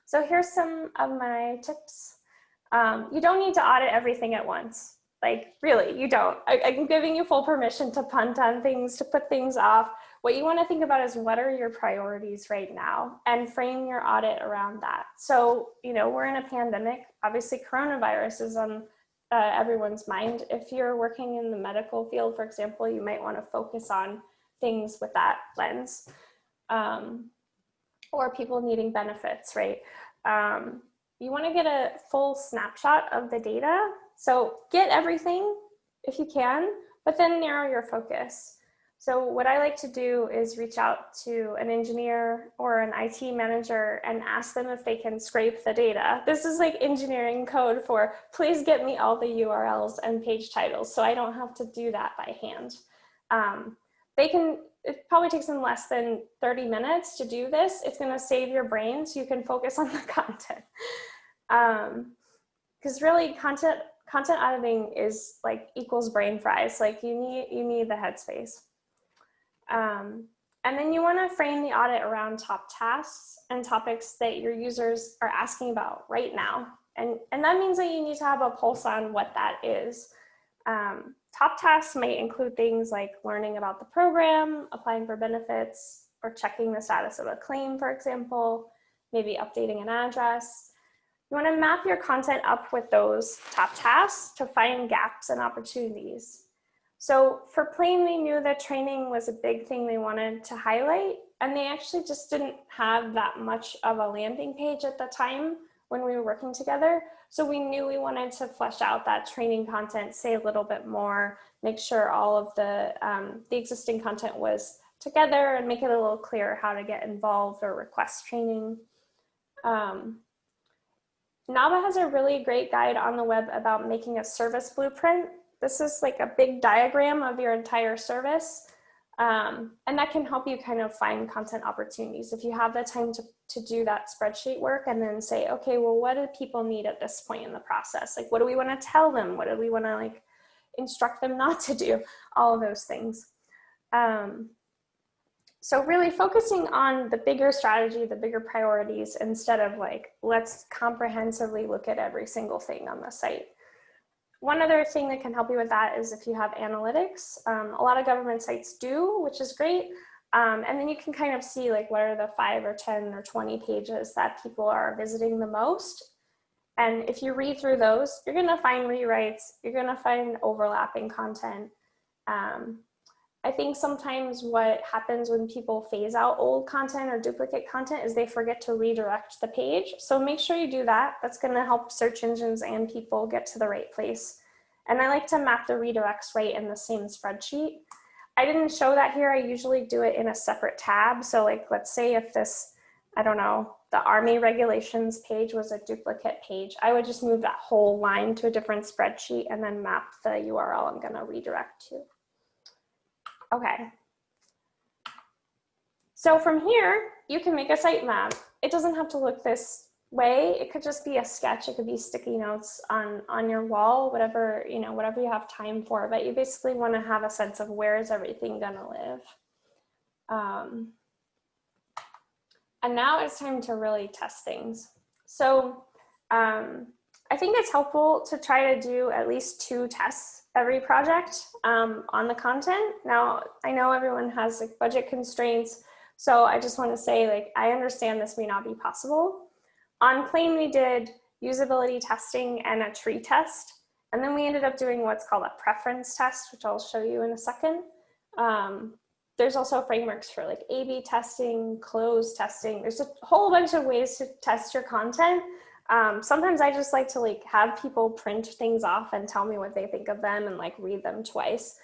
So here's some of my tips. You don't need to audit everything at once. Like, really, you don't. I'm giving you full permission to punt on things, to put things off. What you want to think about is, what are your priorities right now, and frame your audit around that. So, you know, we're in a pandemic. Obviously, coronavirus is on everyone's mind. If you're working in the medical field, for example, you might want to focus on things with that lens. Or people needing benefits, right? You want to get a full snapshot of the data. So get everything if you can, but then narrow your focus. So what I like to do is reach out to an engineer or an IT manager and ask them if they can scrape the data. This is like engineering code for, please get me all the URLs and page titles, so I don't have to do that by hand. It probably takes them less than 30 minutes to do this. It's going to save your brain so you can focus on the content. Because really, content auditing is like equals brain fries. Like, you need the headspace. And then you want to frame the audit around top tasks and topics that your users are asking about right now. And that means that you need to have a pulse on what that is. Top tasks might include things like learning about the program, applying for benefits, or checking the status of a claim, for example, maybe updating an address. You want to map your content up with those top tasks to find gaps and opportunities. So for Plain, we knew that training was a big thing they wanted to highlight, and they actually just didn't have that much of a landing page at the time when we were working together. So we knew we wanted to flesh out that training content, say a little bit more, make sure all of the existing content was together, and make it a little clearer how to get involved or request training. NABA has a really great guide on the web about making a service blueprint. This is like a big diagram of your entire service. And that can help you kind of find content opportunities. If you have the time to do that spreadsheet work and then say, okay, well, what do people need at this point in the process? Like, what do we want to tell them? What do we want to like instruct them not to do? All of those things. So really focusing on the bigger strategy, the bigger priorities, instead of like, let's comprehensively look at every single thing on the site. One other thing that can help you with that is if you have analytics. A lot of government sites do, which is great. And then you can kind of see like, what are the 5 or 10 or 20 pages that people are visiting the most. And if you read through those, you're gonna find rewrites, you're gonna find overlapping content. I think sometimes what happens when people phase out old content or duplicate content is they forget to redirect the page. So make sure you do that. That's gonna help search engines and people get to the right place. And I like to map the redirects right in the same spreadsheet. I didn't show that here. I usually do it in a separate tab. So like, let's say if this I don't know, the Army regulations page was a duplicate page, I would just move that whole line to a different spreadsheet and then map the URL I'm going to redirect to. Okay. So from here, you can make a sitemap. It doesn't have to look this way. It could just be a sketch. It could be sticky notes on your wall, whatever, you know, whatever you have time for. But you basically want to have a sense of where is everything going to live. And now it's time to really test things. So I think it's helpful to try to do at least 2 tests every project on the content. Now, I know everyone has like budget constraints, so I just want to say, like, I understand this may not be possible. On Plain, we did usability testing and a tree test, and then we ended up doing what's called a preference test, which I'll show you in a second. There's also frameworks for like A/B testing, close testing. There's a whole bunch of ways to test your content. Sometimes I just like to like have people print things off and tell me what they think of them and like read them twice.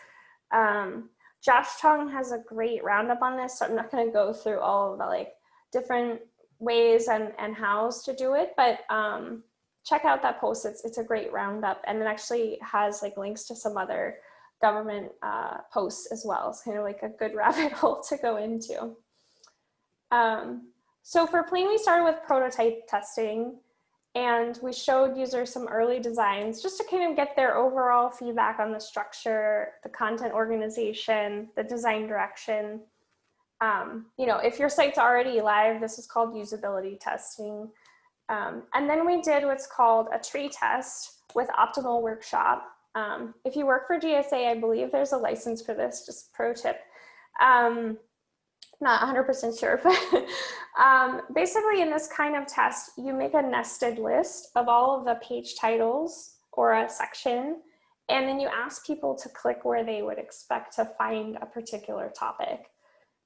Josh Tong has a great roundup on this, so I'm not going to go through all of the like different ways and hows to do it, but check out that post. It's a great roundup, and it actually has like links to some other government posts as well. It's kind of like a good rabbit hole to go into. So for Plain, we started with prototype testing, and we showed users some early designs just to kind of get their overall feedback on the structure, the content organization, the design direction. You know, if your site's already live, this is called usability testing. And then we did what's called a tree test with Optimal Workshop. If you work for GSA, I believe there's a license for this, just pro tip. Not 100% sure, but basically in this kind of test, you make a nested list of all of the page titles or a section, and then you ask people to click where they would expect to find a particular topic.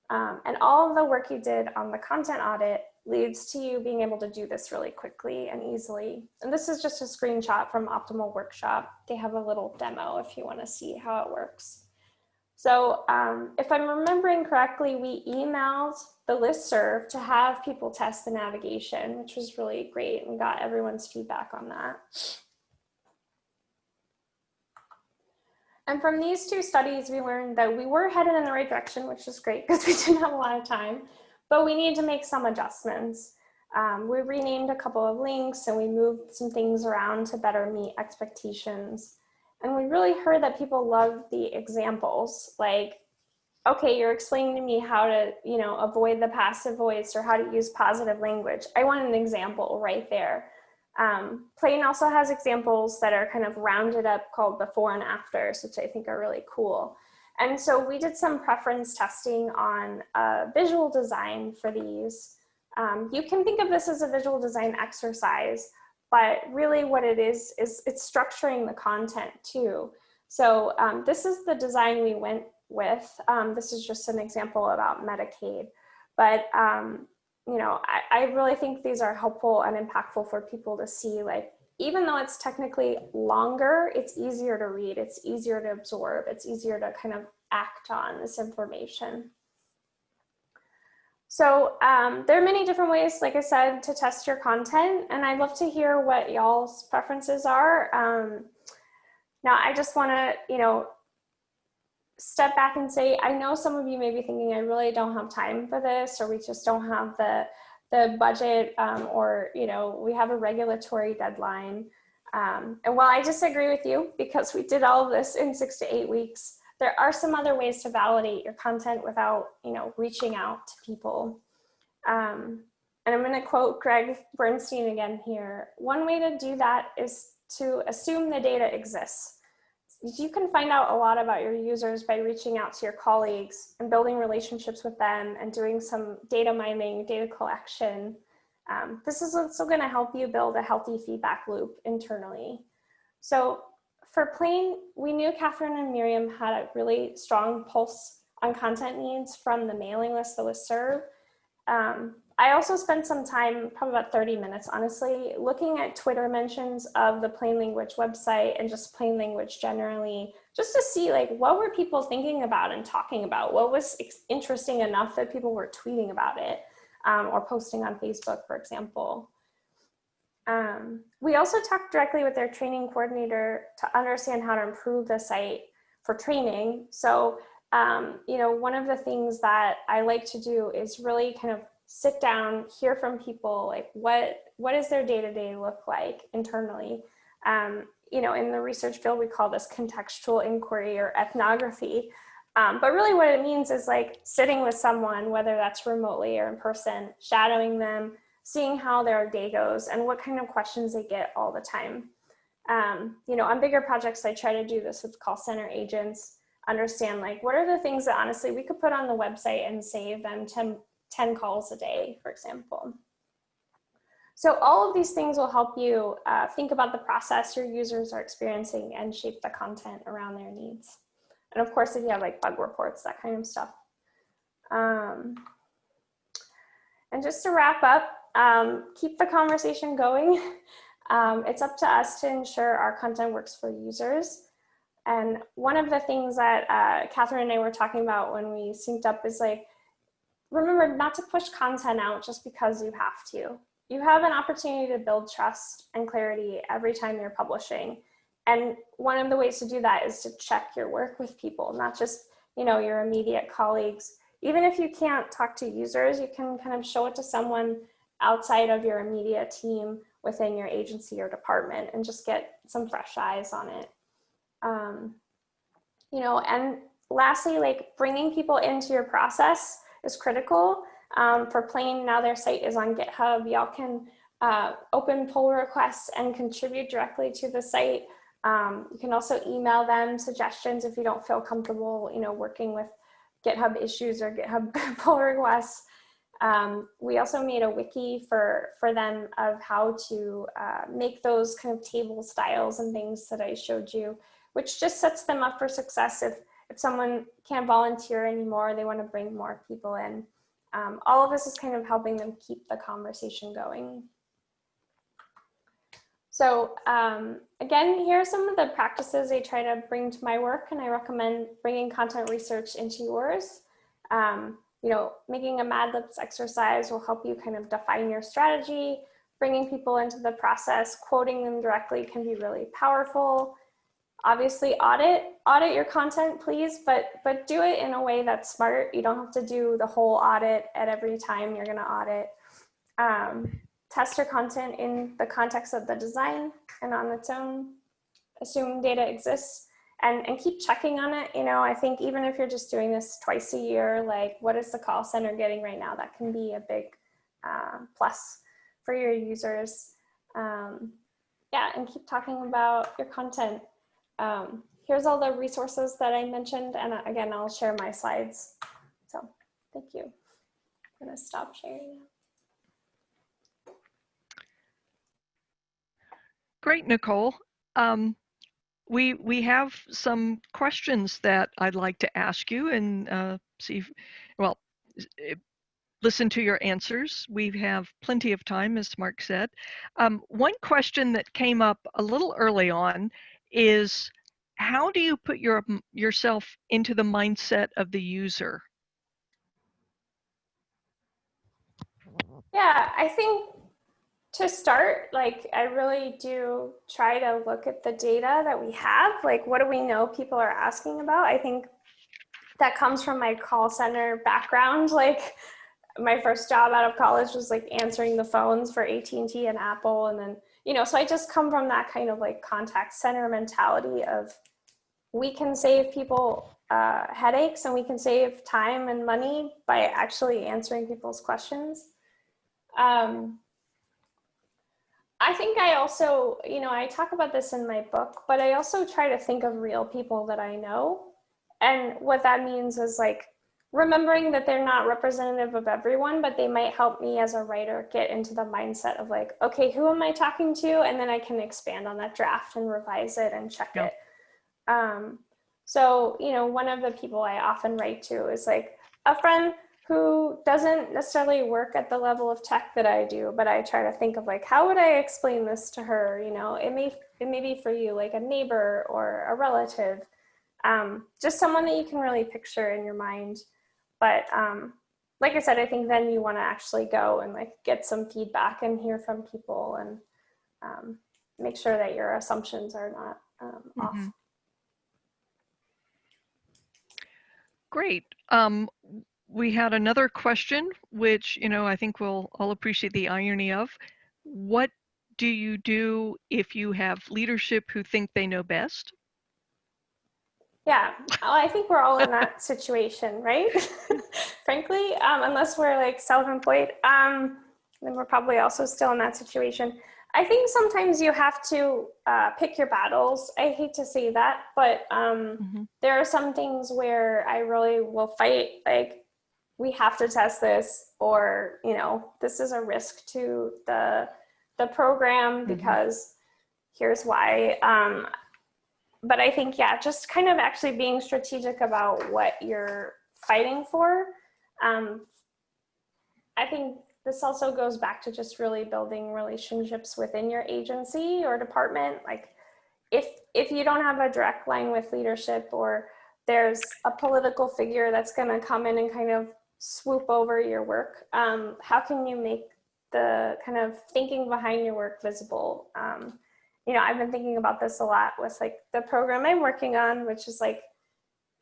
And all of the work you did on the content audit leads to you being able to do this really quickly and easily. And this is just a screenshot from Optimal Workshop. They have a little demo if you want to see how it works. So if I'm remembering correctly, we emailed the listserv to have people test the navigation, which was really great, and got everyone's feedback on that. And from these 2 studies, we learned that we were headed in the right direction, which is great because we didn't have a lot of time, but we need to make some adjustments. We renamed a couple of links and we moved some things around to better meet expectations. And we really heard that people love the examples, like, okay, you're explaining to me how to, you know, avoid the passive voice or how to use positive language. I want an example right there. Plain also has examples that are kind of rounded up called before and afters, which I think are really cool. And so we did some preference testing on visual design for these. You can think of this as a visual design exercise, but really what it is it's structuring the content too. So this is the design we went with. This is just an example about Medicaid, but you know, I really think these are helpful and impactful for people to see, like, even though it's technically longer, it's easier to read, it's easier to absorb, it's easier to kind of act on this information. So there are many different ways, like I said, to test your content, and I'd love to hear what y'all's preferences are. Now, I just want to, you know, step back and say, I know some of you may be thinking, I really don't have time for this, or we just don't have the budget, or, you know, we have a regulatory deadline. And while I disagree with you, because we did all of this in 6 to 8 weeks, there are some other ways to validate your content without, you know, reaching out to people. And I'm going to quote Greg Bernstein again here. One way to do that is to assume the data exists. You can find out a lot about your users by reaching out to your colleagues and building relationships with them and doing some data mining, data collection. This is also going to help you build a healthy feedback loop internally. So for Plain, we knew Katherine and Miriam had a really strong pulse on content needs from the mailing list, the listserv. I also spent some time, probably about 30 minutes, honestly, looking at Twitter mentions of the Plain Language website and just plain language generally, just to see, like, what were people thinking about and talking about? What was interesting enough that people were tweeting about it? or posting on Facebook, for example. We also talk directly with their training coordinator to understand how to improve the site for training. So, you know, one of the things that I like to do is really kind of sit down, hear from people, like what does their day-to-day look like internally? You know, in the research field, we call this contextual inquiry or ethnography. But really what it means is like sitting with someone, whether that's remotely or in person, shadowing them, seeing how their day goes and what kind of questions they get all the time. You know, on bigger projects, I try to do this with call center agents, understand like, what are the things that honestly we could put on the website and save them 10 calls a day, for example. So all of these things will help you think about the process your users are experiencing and shape the content around their needs. And of course, if you have like bug reports, that kind of stuff. And just to wrap up, keep the conversation going. It's up to us to ensure our content works for users. And one of the things that Katherine and I were talking about when we synced up is like, remember not to push content out just because you have to. You have an opportunity to build trust and clarity every time you're publishing. And one of the ways to do that is to check your work with people, not just, you know, your immediate colleagues. Even if you can't talk to users, you can kind of show it to someone outside of your immediate team within your agency or department and just get some fresh eyes on it. You know, and lastly, like bringing people into your process is critical. For Plain, now their site is on GitHub. Y'all can open pull requests and contribute directly to the site. You can also email them suggestions if you don't feel comfortable, you know, working with GitHub issues or GitHub pull requests. We also made a wiki for them of how to make those kind of table styles and things that I showed you, which just sets them up for success if someone can't volunteer anymore, they want to bring more people in. All of this is kind of helping them keep the conversation going. So again, here are some of the practices I try to bring to my work, and I recommend bringing content research into yours. You know, making a Mad Libs exercise will help you kind of define your strategy. Bringing people into the process, quoting them directly can be really powerful. Obviously audit your content, please, but do it in a way that's smart. You don't have to do the whole audit at every time you're gonna audit. Test your content in the context of the design and on its own. Assume data exists and keep checking on it. You know, I think even if you're just doing this twice a year, like what is the call center getting right now? That can be a big plus for your users. Yeah, and keep talking about your content. Here's all the resources that I mentioned, and again, I'll share my slides. So thank you. I'm gonna stop sharing now. Great, Nicole. We have some questions that I'd like to ask you and see if, well, listen to your answers. We have plenty of time, as Mark said. One question that came up a little early on is, how do you put yourself into the mindset of the user? Yeah, I think to start, like I really do try to look at the data that we have. Like, what do we know people are asking about? I think that comes from my call center background. Like my first job out of college was like answering the phones for AT&T and Apple. And then, you know, so I just come from that kind of like contact center mentality of we can save people headaches and we can save time and money by actually answering people's questions. I think I also, you know, I talk about this in my book, but I also try to think of real people that I know. And what that means is like remembering that they're not representative of everyone, but they might help me as a writer get into the mindset of like, okay, who am I talking to? And then I can expand on that draft and revise it and check it. So, you know, one of the people I often write to is like a friend who doesn't necessarily work at the level of tech that I do, but I try to think of like, how would I explain this to her? You know, it may be for you, like a neighbor or a relative, just someone that you can really picture in your mind. But like I said, I think then you want to actually go and like get some feedback and hear from people and make sure that your assumptions are not off. Great. We had another question, which, I think we'll all appreciate the irony of. What do you do if you have leadership who think they know best? Yeah, well, I think we're all in that situation, right? Frankly, unless we're like self-employed, then we're probably also still in that situation. I think sometimes you have to pick your battles. I hate to say that, but there are some things where I really will fight, like, we have to test this, or, this is a risk to the program because here's why. But I think, yeah, just kind of actually being strategic about what you're fighting for. I think this also goes back to just really building relationships within your agency or department. Like if you don't have a direct line with leadership, or there's a political figure that's going to come in and kind of swoop over your work, how can you make the kind of thinking behind your work visible? I've been thinking about this a lot with like the program I'm working on, which is like,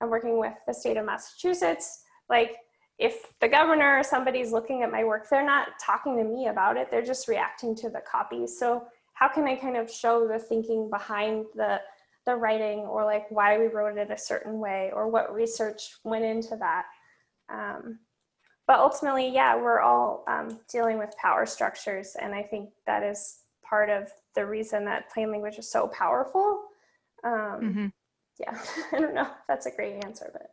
I'm working with the state of Massachusetts. Like if the governor or somebody's looking at my work, they're not talking to me about it. They're just reacting to the copy. So how can I kind of show the thinking behind the writing, or like why we wrote it a certain way, or what research went into that? But ultimately, yeah, we're all dealing with power structures. And I think that is part of the reason that plain language is so powerful. Yeah, I don't know if that's a great answer, but.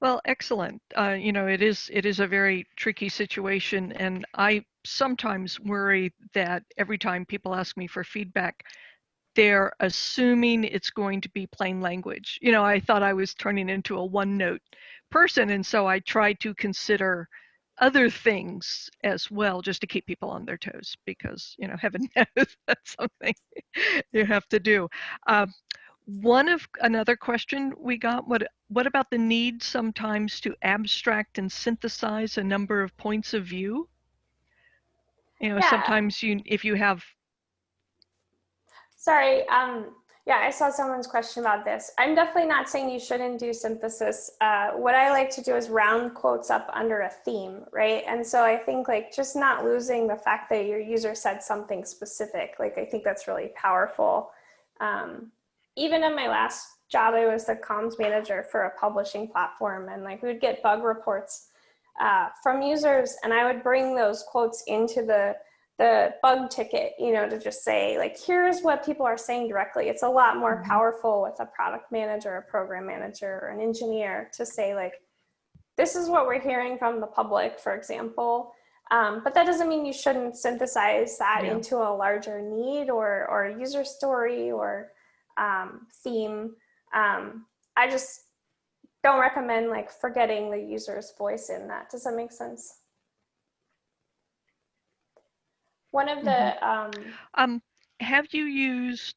Well, excellent. It is a very tricky situation, and I sometimes worry that every time people ask me for feedback, they're assuming it's going to be plain language. I thought I was turning into a one-note person, and so I try to consider other things as well, just to keep people on their toes, because heaven knows that's something you have to do. Another question we got, what about the need sometimes to abstract and synthesize a number of points of view? Yeah. Sometimes if you have. Sorry, yeah, I saw someone's question about this. I'm definitely not saying you shouldn't do synthesis. What I like to do is round quotes up under a theme, right? And so I think like just not losing the fact that your user said something specific, like I think that's really powerful. Even in my last job, I was the comms manager for a publishing platform, and like we would get bug reports from users, and I would bring those quotes into the bug ticket, to just say like, here's what people are saying directly. It's a lot more powerful with a product manager, a program manager, or an engineer to say like, this is what we're hearing from the public, for example. But that doesn't mean you shouldn't synthesize that into a larger need or user story or theme. I just don't recommend like forgetting the user's voice in that. Does that make sense? One of the have you used?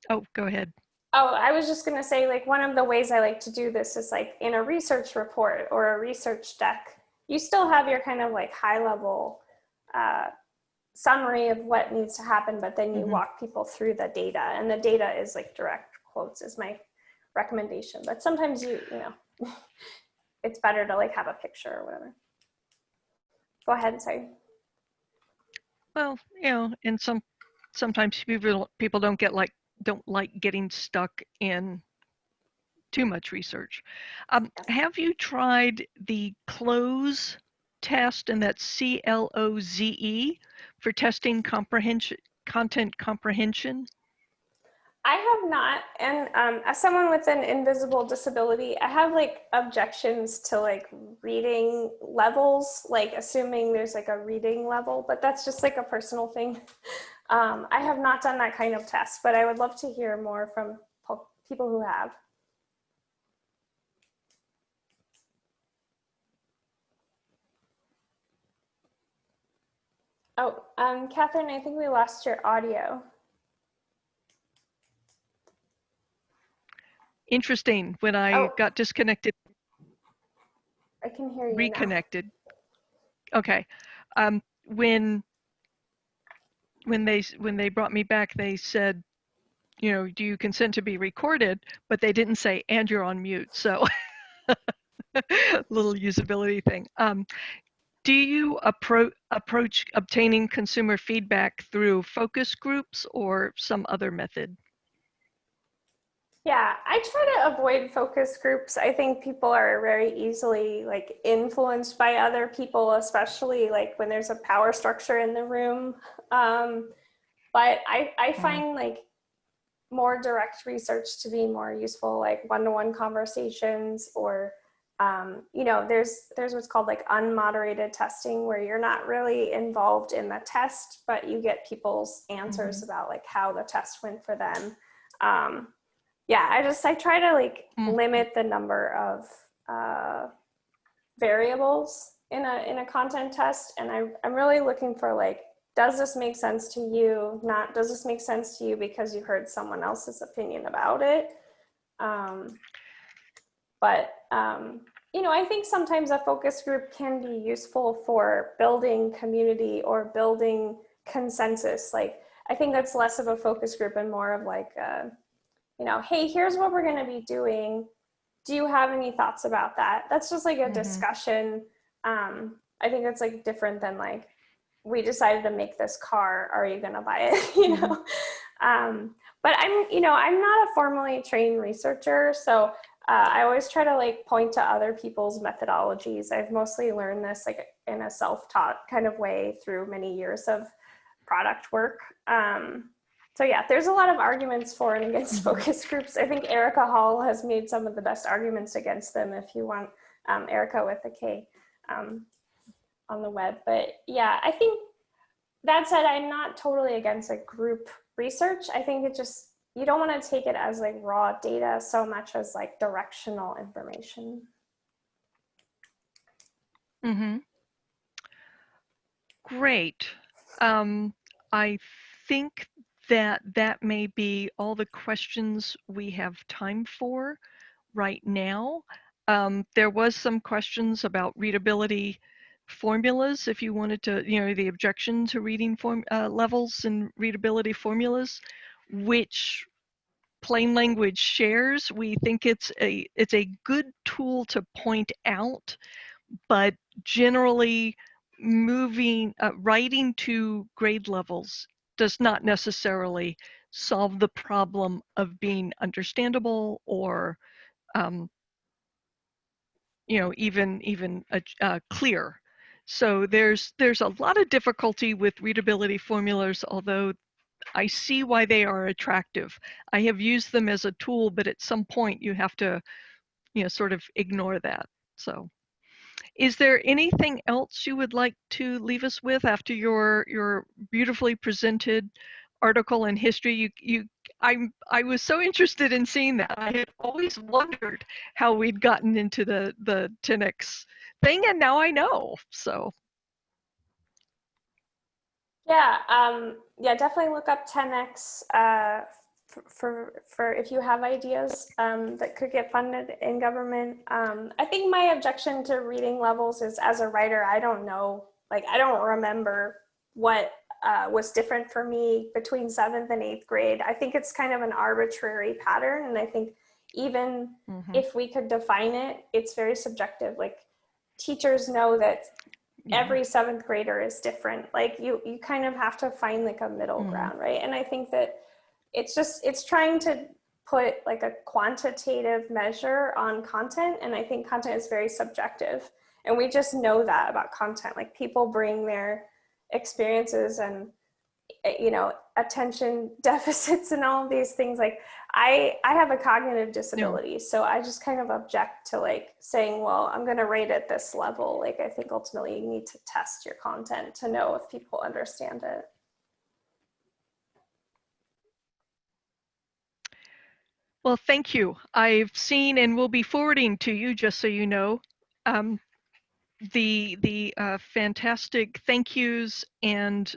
Oh, go ahead. Oh, I was just going to say, like, one of the ways I like to do this is like in a research report or a research deck, you still have your kind of like high level summary of what needs to happen, but then you walk people through the data, and the data is like direct quotes is my recommendation. But sometimes you know, it's better to like have a picture or whatever. Go ahead, sorry. Well, and sometimes people don't like getting stuck in too much research. Have you tried the CLOSE test, and that's CLOZE, for testing content comprehension? I have not, and as someone with an invisible disability, I have like objections to like reading levels, like assuming there's like a reading level, but that's just like a personal thing. I have not done that kind of test, but I would love to hear more from people who have. Oh, Katherine, I think we lost your audio. Interesting. When I got disconnected. I can hear you reconnected. Okay. When they brought me back, they said, you know, do you consent to be recorded? But they didn't say, and you're on mute. So little usability thing. Do you approach obtaining consumer feedback through focus groups or some other method? Yeah, I try to avoid focus groups. I think people are very easily like influenced by other people, especially like when there's a power structure in the room. But I find like more direct research to be more useful, like one-to-one conversations, or you know, there's what's called like unmoderated testing, where you're not really involved in the test, but you get people's answers about like how the test went for them. Yeah, I try to like limit the number of variables in a content test, and I'm really looking for like, does this make sense to you? Not, does this make sense to you because you heard someone else's opinion about it? You know, I think sometimes a focus group can be useful for building community or building consensus. Like, I think that's less of a focus group and more of like, you know, hey, here's what we're going to be doing. Do you have any thoughts about that? That's just like a discussion. I think it's like different than like, we decided to make this car, are you going to buy it? You know? But I'm not a formally trained researcher. So I always try to like point to other people's methodologies. I've mostly learned this like in a self-taught kind of way through many years of product work. So yeah, there's a lot of arguments for and against focus groups. I think Erica Hall has made some of the best arguments against them, if you want Erica with a K on the web. But yeah, I think that said, I'm not totally against like group research. I think it just, you don't want to take it as like raw data so much as like directional information. Great. I think that may be all the questions we have time for right now. There was some questions about readability formulas, if you wanted to, you know, the objection to reading levels and readability formulas, which plain language shares. We think it's a good tool to point out, but generally writing to grade levels does not necessarily solve the problem of being understandable or you know, even clear. So there's a lot of difficulty with readability formulas, although I see why they are attractive. I have used them as a tool, but at some point you have to, you know, sort of ignore that. So is there anything else you would like to leave us with after your beautifully presented article in history? I was so interested in seeing that. I had always wondered how we'd gotten into the 10x thing, and now I know. So yeah, definitely look up 10x for if you have ideas that could get funded in government. I think my objection to reading levels is, as a writer, I don't know, like I don't remember what was different for me between 7th and 8th grade. I think it's kind of an arbitrary pattern, and I think even if we could define it, it's very subjective. Like teachers know that every 7th grader is different. Like you kind of have to find like a middle ground, right? And I think that it's trying to put like a quantitative measure on content, and I think content is very subjective, and we just know that about content. Like people bring their experiences and, you know, attention deficits and all of these things. Like I have a cognitive disability, so I just kind of object to like saying, well, I'm going to rate at this level. Like I think ultimately you need to test your content to know if people understand it. well, thank you. I've seen and will be forwarding to you, just so you know, the fantastic thank yous and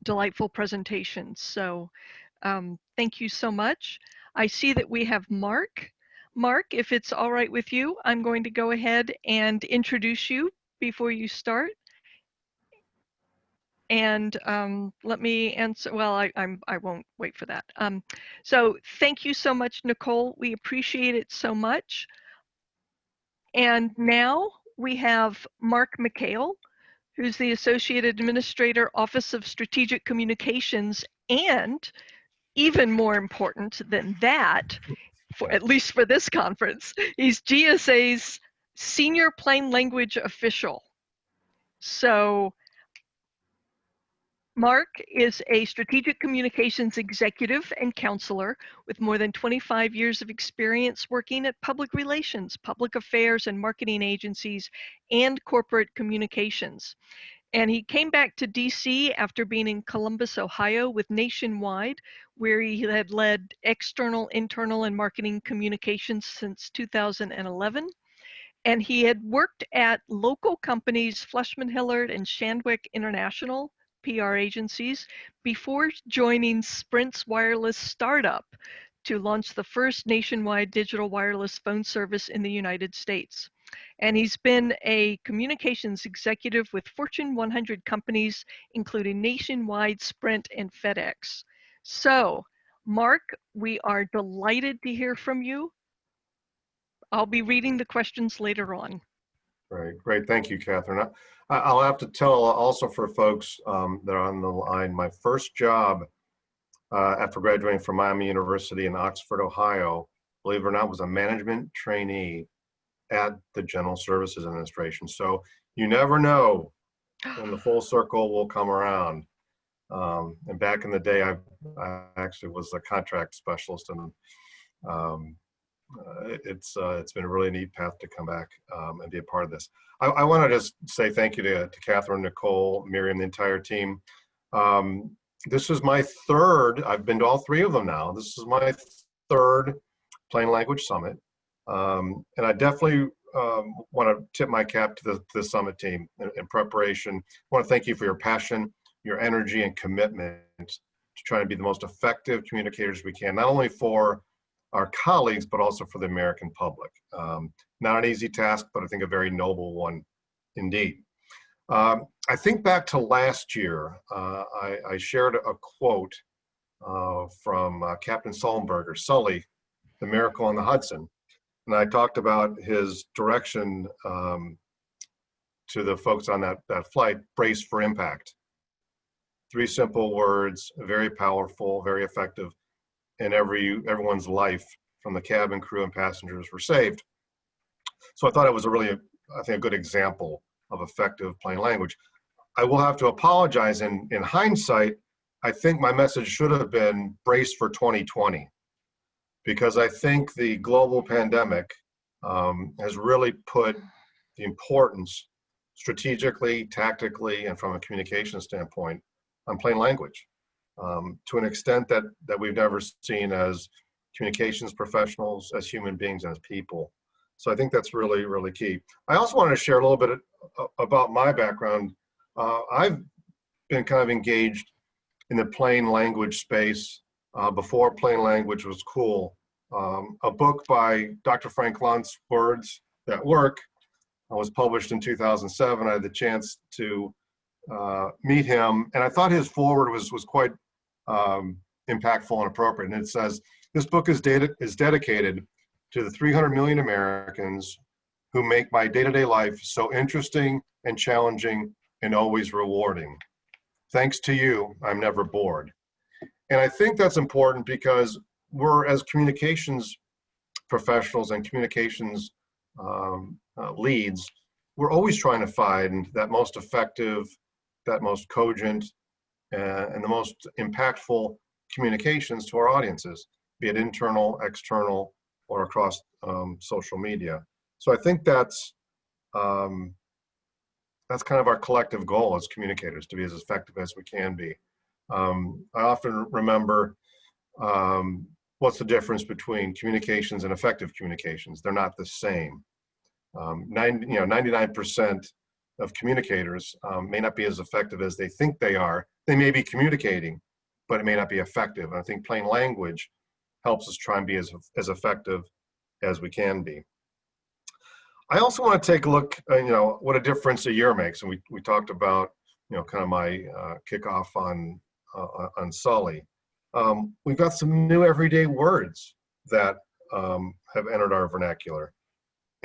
delightful presentations. So thank you so much. I see that we have Mark. Mark, if it's all right with you, I'm going to go ahead and introduce you before you start. And let me answer. Well, I won't wait for that. So thank you so much, Nicole. We appreciate it so much. And now we have Mark Mchale, who's the Associate Administrator, Office of Strategic Communications, and even more important than that, for at least for this conference, he's GSA's Senior Plain Language Official. So Mark is a strategic communications executive and counselor with more than 25 years of experience working at public relations, public affairs, and marketing agencies, and corporate communications. And he came back to DC after being in Columbus, Ohio with Nationwide, where he had led external, internal, and marketing communications since 2011. And he had worked at local companies, Fleishman Hillard and Shandwick International, PR agencies, before joining Sprint's wireless startup to launch the first nationwide digital wireless phone service in the United States. And he's been a communications executive with Fortune 100 companies, including Nationwide, Sprint, and FedEx. So, Mark, we are delighted to hear from you. I'll be reading the questions later on. Great. Thank you, Katherine. I'll have to tell also for folks that are on the line, my first job after graduating from Miami University in Oxford, Ohio, believe it or not, was a management trainee at the General Services Administration. So you never know when the full circle will come around. And back in the day, I actually was a contract specialist, and it's been a really neat path to come back and be a part of this. I want to just say thank you to Katherine, Nicole, Miriam, the entire team. This is my third, I've been to all three of them now. This is my third Plain Language Summit. And I definitely want to tip my cap to the summit team in preparation. I want to thank you for your passion, your energy, and commitment to try to be the most effective communicators we can, not only for our colleagues, but also for the American public. Not an easy task, but I think a very noble one indeed. I think back to last year, I shared a quote from Captain Sullenberger, Sully, the Miracle on the Hudson. And I talked about his direction to the folks on that flight, brace for impact. 3 simple words, very powerful, very effective, and everyone's life from the cabin crew and passengers were saved. So I thought it was a good example of effective plain language. I will have to apologize in hindsight. I think my message should have been brace for 2020, because I think the global pandemic has really put the importance strategically, tactically, and from a communication standpoint on plain language to an extent that we've never seen as communications professionals, as human beings, as people. So I think that's really, really key. I also wanted to share a little bit about my background. I've been kind of engaged in the plain language space before plain language was cool. A book by Dr. Frank Luntz, Words That Work, was published in 2007. I had the chance to meet him, and I thought his foreword was quite impactful and appropriate. And it says, this book is dedicated to the 300 million Americans who make my day-to-day life so interesting and challenging and always rewarding. Thanks to you, I'm never bored. And I think that's important because we're, as communications professionals and communications leads, we're always trying to find that most effective, that most cogent, and the most impactful communications to our audiences, be it internal, external, or across social media. So I think that's kind of our collective goal as communicators, to be as effective as we can be. I often remember what's the difference between communications and effective communications? They're not the same. 99% of communicators may not be as effective as they think they are. They may be communicating, but it may not be effective. And I think plain language helps us try and be as effective as we can be. I also want to take a look, what a difference a year makes. And we talked about, kind of my kickoff on Sully. We've got some new everyday words that have entered our vernacular.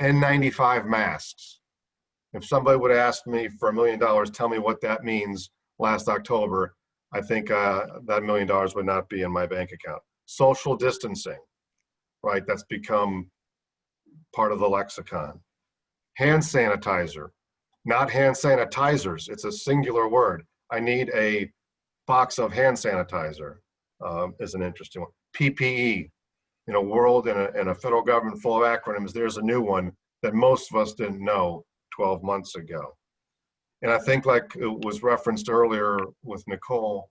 N95 masks. If somebody would have asked me for $1 million, tell me what that means last October, I think that $1 million would not be in my bank account. Social distancing, right? That's become part of the lexicon. Hand sanitizer, not hand sanitizers. It's a singular word. I need a box of hand sanitizer is an interesting one. PPE, in a world and a federal government full of acronyms, there's a new one that most of us didn't know 12 months ago. And I think, like it was referenced earlier with Nicole,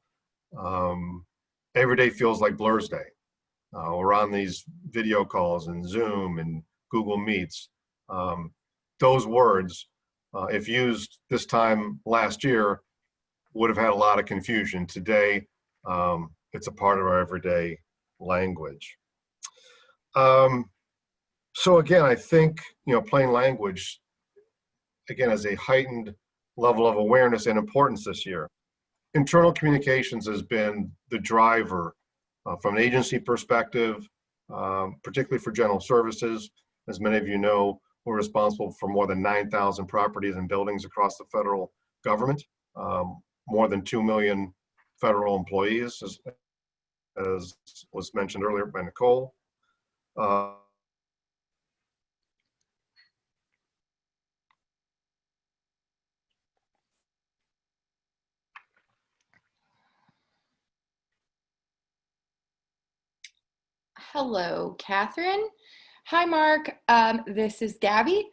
every day feels like Blur's Day. We're on these video calls and Zoom and Google Meets. Those words, if used this time last year, would have had a lot of confusion. Today, it's a part of our everyday language. So again, I think, plain language, again, has a heightened level of awareness and importance this year. Internal communications has been the driver from an agency perspective, particularly for general services. As many of you know, we're responsible for more than 9,000 properties and buildings across the federal government, more than 2 million federal employees, as was mentioned earlier by Nicole. Hello, Katherine. Hi, Mark. This is Gabby.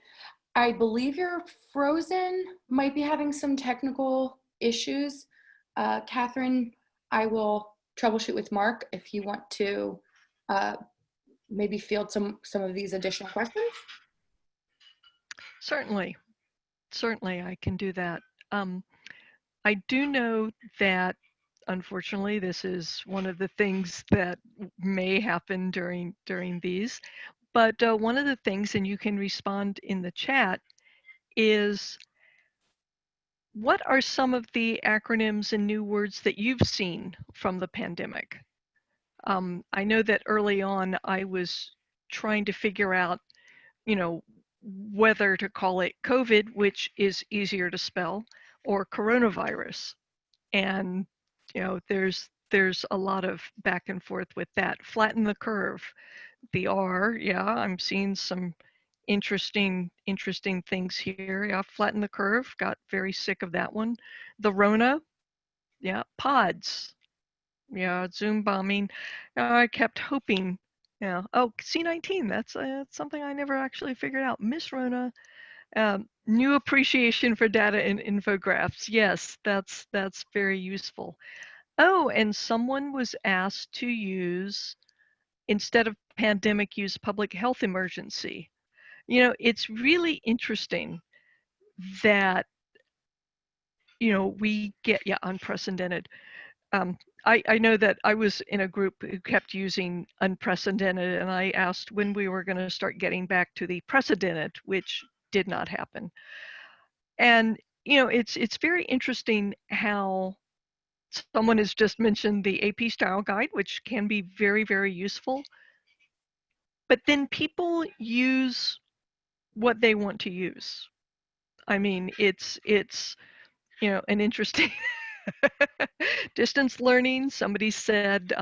I believe you're frozen, might be having some technical issues. Katherine, I will troubleshoot with Mark if you want to maybe field some of these additional questions. Certainly, I can do that. I do know that, unfortunately, this is one of the things that may happen during these. But one of the things, and you can respond in the chat, is what are some of the acronyms and new words that you've seen from the pandemic? I know that early on I was trying to figure out, whether to call it COVID, which is easier to spell, or coronavirus. And, there's a lot of back and forth with that. Flatten the curve. The R, yeah, I'm seeing some interesting things here. Yeah, flatten the curve. Got very sick of that one. The Rona, yeah, pods. Yeah, Zoom bombing. I kept hoping. Yeah. Oh, C19. That's something I never actually figured out. Miss Rona. New appreciation for data and infographics. Yes, that's very useful. Oh, and someone was asked to use, instead of pandemic, use public health emergency. It's really interesting that, we get, yeah, unprecedented. I know that I was in a group who kept using unprecedented, and I asked when we were going to start getting back to the precedented, which did not happen. And, it's very interesting how someone has just mentioned the AP style guide, which can be very, very useful. But then people use what they want to use. I mean, it's an interesting distance learning. Somebody said,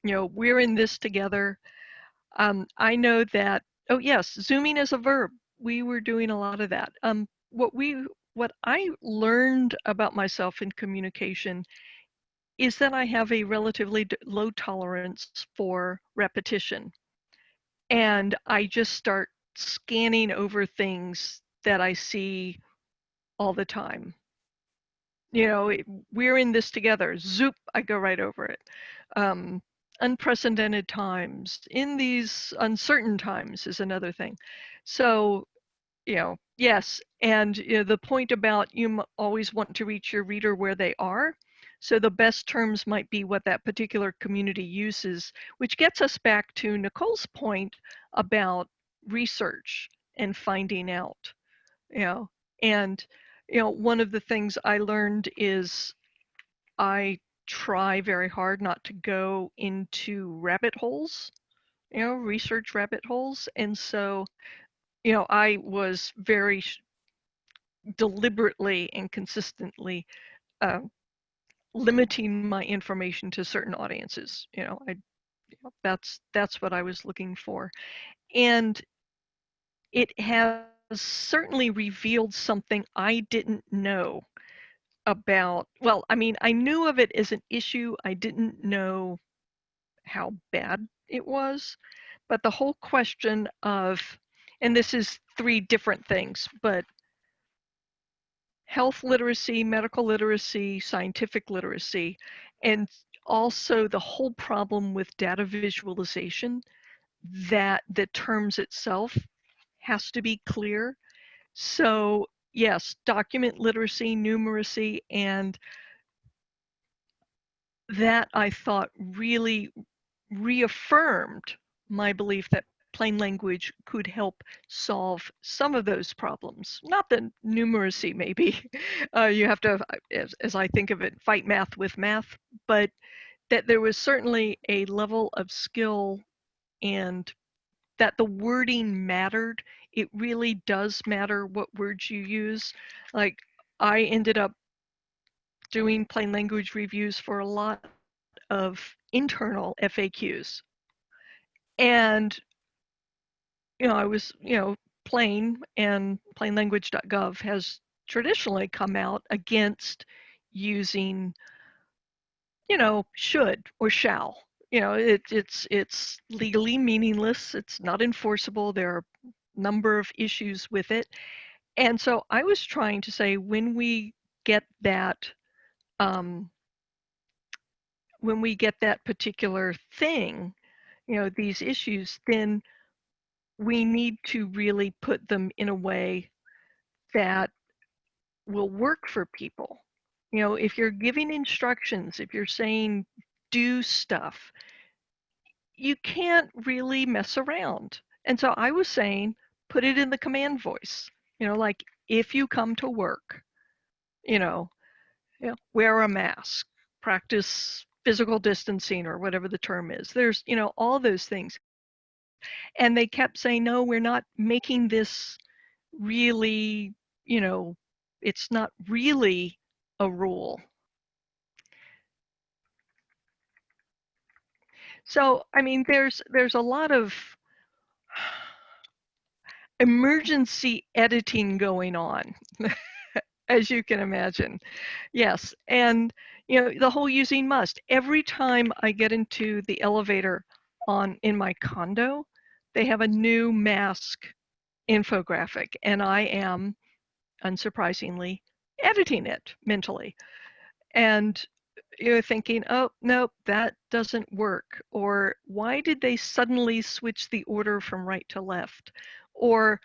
we're in this together. I know that, oh yes, zooming as a verb. We were doing a lot of that. What I learned about myself in communication is that I have a relatively low tolerance for repetition. And I just start scanning over things that I see all the time. We're in this together. Zoop, I go right over it. Unprecedented times. In these uncertain times is another thing. So, yes. And the point about you always want to reach your reader where they are. So the best terms might be what that particular community uses, which gets us back to Nicole's point about research and finding out, you know. And, you know, one of the things I learned is I try very hard not to go into rabbit holes, you know, research rabbit holes. And so, you know, I was very deliberately and consistently uh, limiting my information to certain audiences. You know, that's what I was looking for, and it has certainly revealed something I didn't know about. Well, I mean, I knew of it as an issue. I didn't know how bad it was, but the whole question of, and this is three different things, but health literacy, medical literacy, scientific literacy, and also the whole problem with data visualization, that the terms itself has to be clear. So yes, document literacy, numeracy, and that I thought really reaffirmed my belief that plain language could help solve some of those problems. Not the numeracy, maybe. You have to, as I think of it, fight math with math, but that there was certainly a level of skill and that the wording mattered. It really does matter what words you use. Like, I ended up doing plain language reviews for a lot of internal FAQs. And, you know, I was, you know, plain, and plainlanguage.gov has traditionally come out against using, you know, should or shall. You know, it's legally meaningless. It's not enforceable. There are a number of issues with it. And so I was trying to say, when we get that, when we get that particular thing, you know, these issues, then we need to really put them in a way that will work for people. You know, if you're giving instructions, if you're saying do stuff, you can't really mess around. And so I was saying, put it in the command voice. You know, like, if you come to work, you know, wear a mask, practice physical distancing, or whatever the term is. There's, you know, all those things. And they kept saying, no, we're not making this really, you know, it's not really a rule. So, I mean, there's a lot of emergency editing going on, as you can imagine. Yes, and, you know, the whole using must. Every time I get into the elevator in my condo, they have a new mask infographic, and I am, unsurprisingly, editing it mentally. And you're thinking, oh, nope, that doesn't work. Or why did they suddenly switch the order from right to left? Or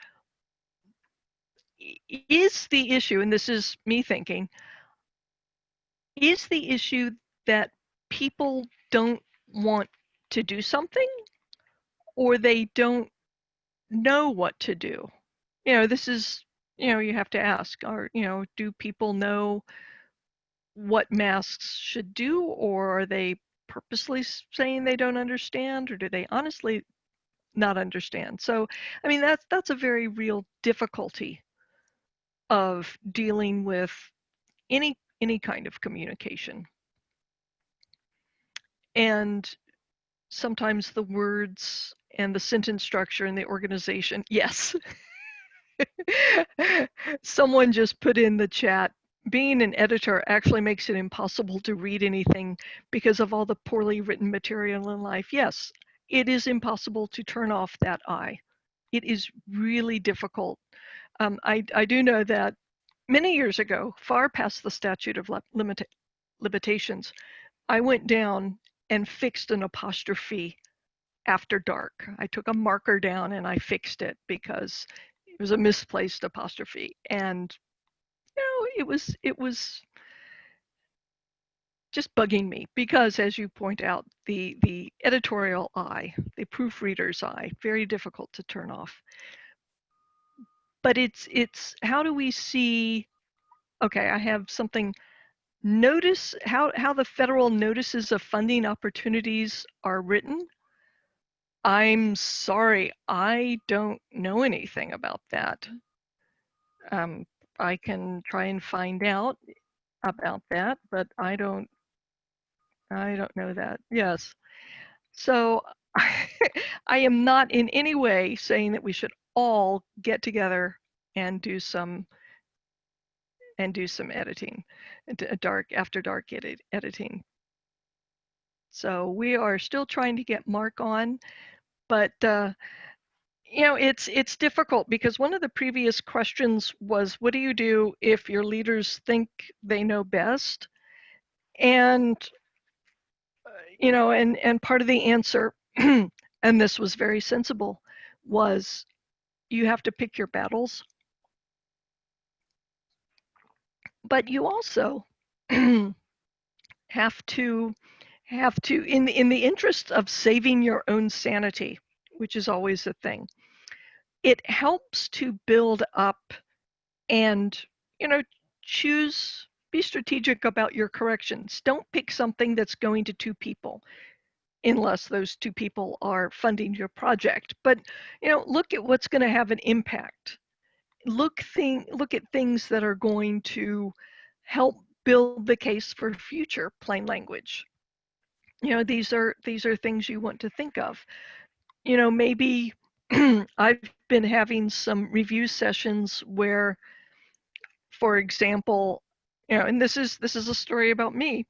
is the issue, and this is me thinking, is the issue that people don't want to do something, or they don't know what to do? You know, this is, you know, you have to ask, or, you know, do people know what masks should do, or are they purposely saying they don't understand, or do they honestly not understand? So, I mean, that's a very real difficulty of dealing with any kind of communication. And sometimes the words and the sentence structure and the organization, yes. Someone just put in the chat, being an editor actually makes it impossible to read anything because of all the poorly written material in life. Yes, it is impossible to turn off that eye. It is really difficult. I do know that many years ago, far past the statute of limitations, I went down and fixed an apostrophe after dark. I took a marker down and I fixed it because it was a misplaced apostrophe. And, you know, it was just bugging me because, as you point out, the editorial eye, the proofreader's eye, very difficult to turn off. But it's how do we see, okay, I have something, notice how the federal notices of funding opportunities are written. I'm sorry, I don't know anything about that. I can try and find out about that, but I don't know that. Yes. So I am not in any way saying that we should all get together and do some editing, after dark editing. So we are still trying to get Mark on, but you know, it's difficult because one of the previous questions was, what do you do if your leaders think they know best? And you know, and part of the answer, and this was very sensible, was you have to pick your battles, but you also have to in the interest of saving your own sanity, which is always a thing. It helps to build up and, you know, be strategic about your corrections. Don't pick something that's going to 2 people unless those 2 people are funding your project. But, you know, look at what's going to have an impact. Look at things that are going to help build the case for future plain language. You know, these are things you want to think of. You know, maybe I've been having some review sessions where, for example, you know, and this is a story about me.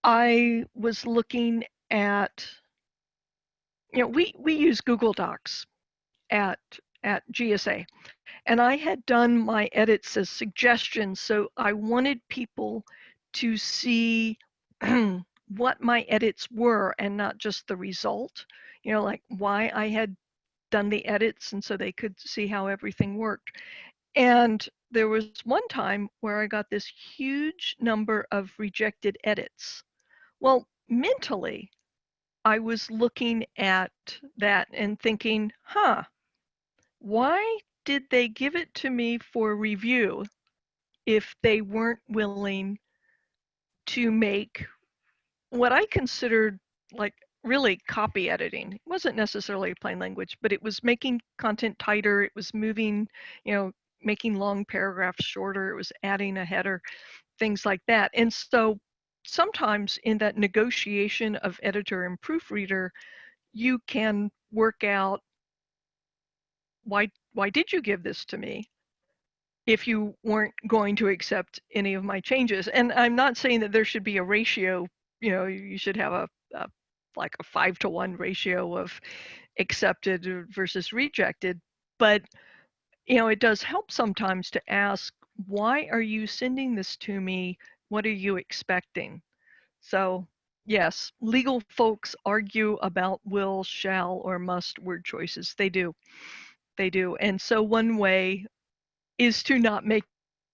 I was looking at, you know, we use Google Docs at GSA, and I had done my edits as suggestions, so I wanted people to see what my edits were and not just the result, you know, like why I had done the edits, and so they could see how everything worked. And there was one time where I got this huge number of rejected edits. Well, mentally, I was looking at that and thinking, why did they give it to me for review if they weren't willing to make what I considered like really copy editing? It wasn't necessarily plain language, but it was making content tighter. It was moving, you know, making long paragraphs shorter. It was adding a header, things like that. And so sometimes in that negotiation of editor and proofreader, you can work out, why did you give this to me if you weren't going to accept any of my changes? And I'm not saying that there should be a ratio, you know, you should have a like a 5-to-1 ratio of accepted versus rejected, but you know, it does help sometimes to ask, why are you sending this to me? What are you expecting? So yes, legal folks argue about will, shall, or must word choices. They do. And so one way is to not make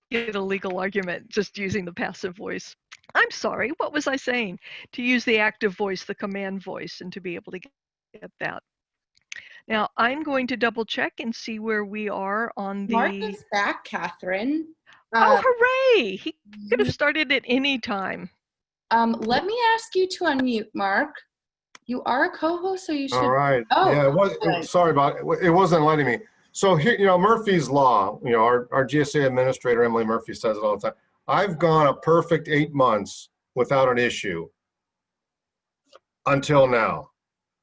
it a legal argument, just using the passive voice. I'm sorry, what was I saying? To use the active voice, the command voice, and to be able to get that. Now I'm going to double check and see where we are on Mark the. is back, Katherine. Oh, hooray! He could have started at any time. Let me ask you to unmute, Mark. You are a co-host, so you should. All right. Oh, yeah, sorry about it. It wasn't letting me. So here, you know, Murphy's Law, you know, our GSA administrator, Emily Murphy, says it all the time. I've gone a perfect 8 months without an issue until now.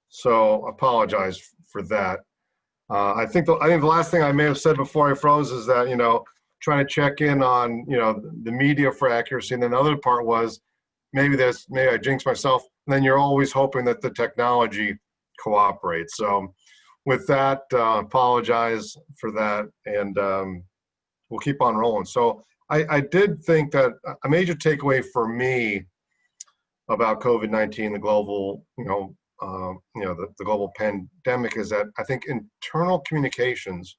So apologize for that. I think the last thing I may have said before I froze is that, you know, trying to check in on, you know, the media for accuracy. And then the other part was maybe I jinxed myself. And then you're always hoping that the technology cooperates. So with that, apologize for that. And we'll keep on rolling. So I did think that a major takeaway for me about COVID-19, the global, the global pandemic, is that I think internal communications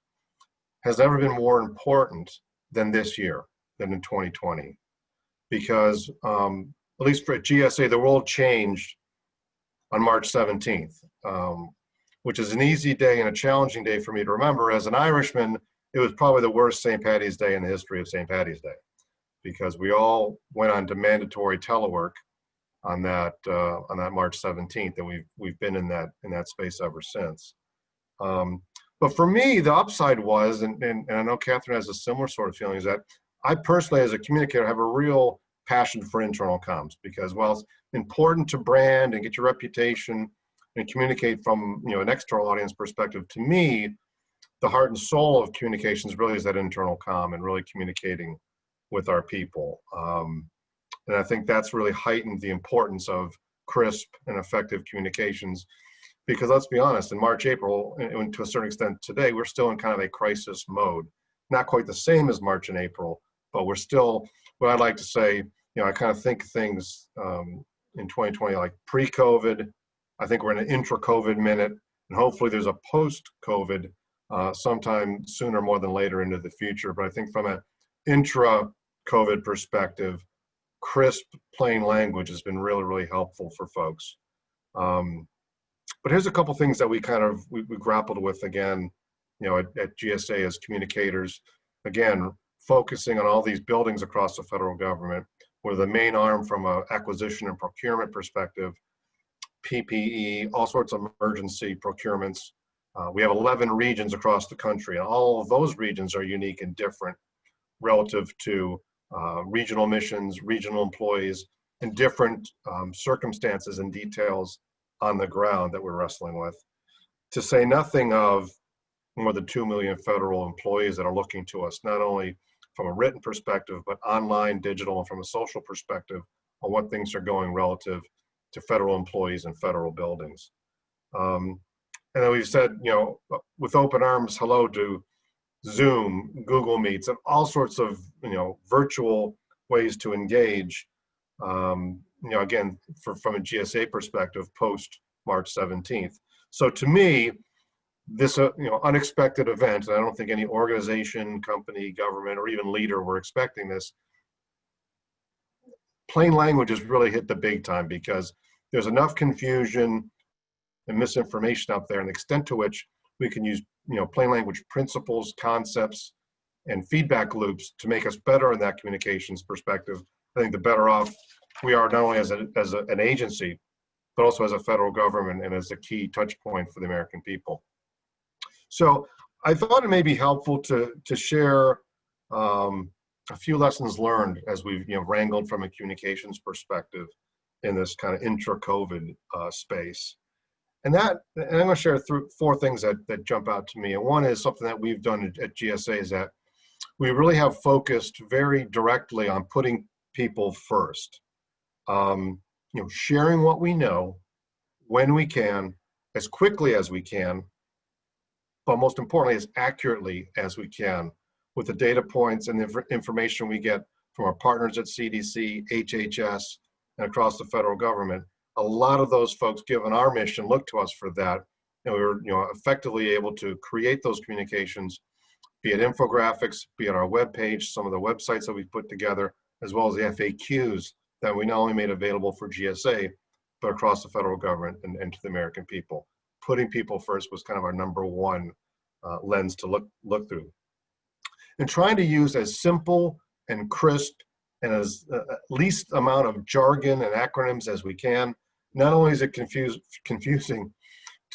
has never been more important than this year, than in 2020, because at least for GSA, the world changed on March 17th, which is an easy day and a challenging day for me to remember. As an Irishman, it was probably the worst St. Patty's Day in the history of St. Patty's Day, because we all went on to mandatory telework on that March 17th, and we've been in that space ever since. But for me, the upside was, and I know Katherine has a similar sort of feeling, is that I personally, as a communicator, have a real passion for internal comms, because while it's important to brand and get your reputation and communicate from an external audience perspective, to me, the heart and soul of communications really is that internal comm and really communicating with our people. And I think that's really heightened the importance of crisp and effective communications, because let's be honest, in March, April, and to a certain extent today, we're still in kind of a crisis mode. Not quite the same as March and April, but we're still, what I'd like to say, I kind of think things in 2020 like pre-COVID. I think we're in an intra-COVID minute, and hopefully there's a post-COVID sometime sooner more than later into the future. But I think from an intra-COVID perspective, crisp, plain language has been really, really helpful for folks. But here's a couple things that we grappled with again, at GSA as communicators. Again, focusing on all these buildings across the federal government, where the main arm from an acquisition and procurement perspective, PPE, all sorts of emergency procurements. We have 11 regions across the country, and all of those regions are unique and different relative to regional missions, regional employees, and different circumstances and details on the ground that we're wrestling with. To say nothing of more than 2 million federal employees that are looking to us, not only from a written perspective, but online, digital, and from a social perspective on what things are going relative to federal employees and federal buildings. And then we've said, with open arms, hello to Zoom, Google Meets, and all sorts of, virtual ways to engage, again, from a GSA perspective, post March 17th. So to me, this, unexpected event, and I don't think any organization, company, government, or even leader were expecting this, plain language has really hit the big time, because there's enough confusion and misinformation out there, and the extent to which we can use, plain language principles, concepts, and feedback loops to make us better in that communications perspective. I think the better off we are, not only as an agency, but also as a federal government and as a key touch point for the American people. So I thought it may be helpful to share a few lessons learned as we've wrangled from a communications perspective in this kind of intra-COVID space. And I'm going to share four things that jump out to me. And one is something that we've done at GSA, is that we really have focused very directly on putting people first. Sharing what we know when we can, as quickly as we can, but most importantly, as accurately as we can, with the data points and the information we get from our partners at CDC, HHS, and across the federal government. A lot of those folks, given our mission, look to us for that, and we were effectively able to create those communications, be it infographics, be it our webpage, some of the websites that we put together, as well as the FAQs that we not only made available for GSA, but across the federal government and to the American people. Putting people first was kind of our number one lens to look through. And trying to use as simple and crisp and as least amount of jargon and acronyms as we can. Not only is it confusing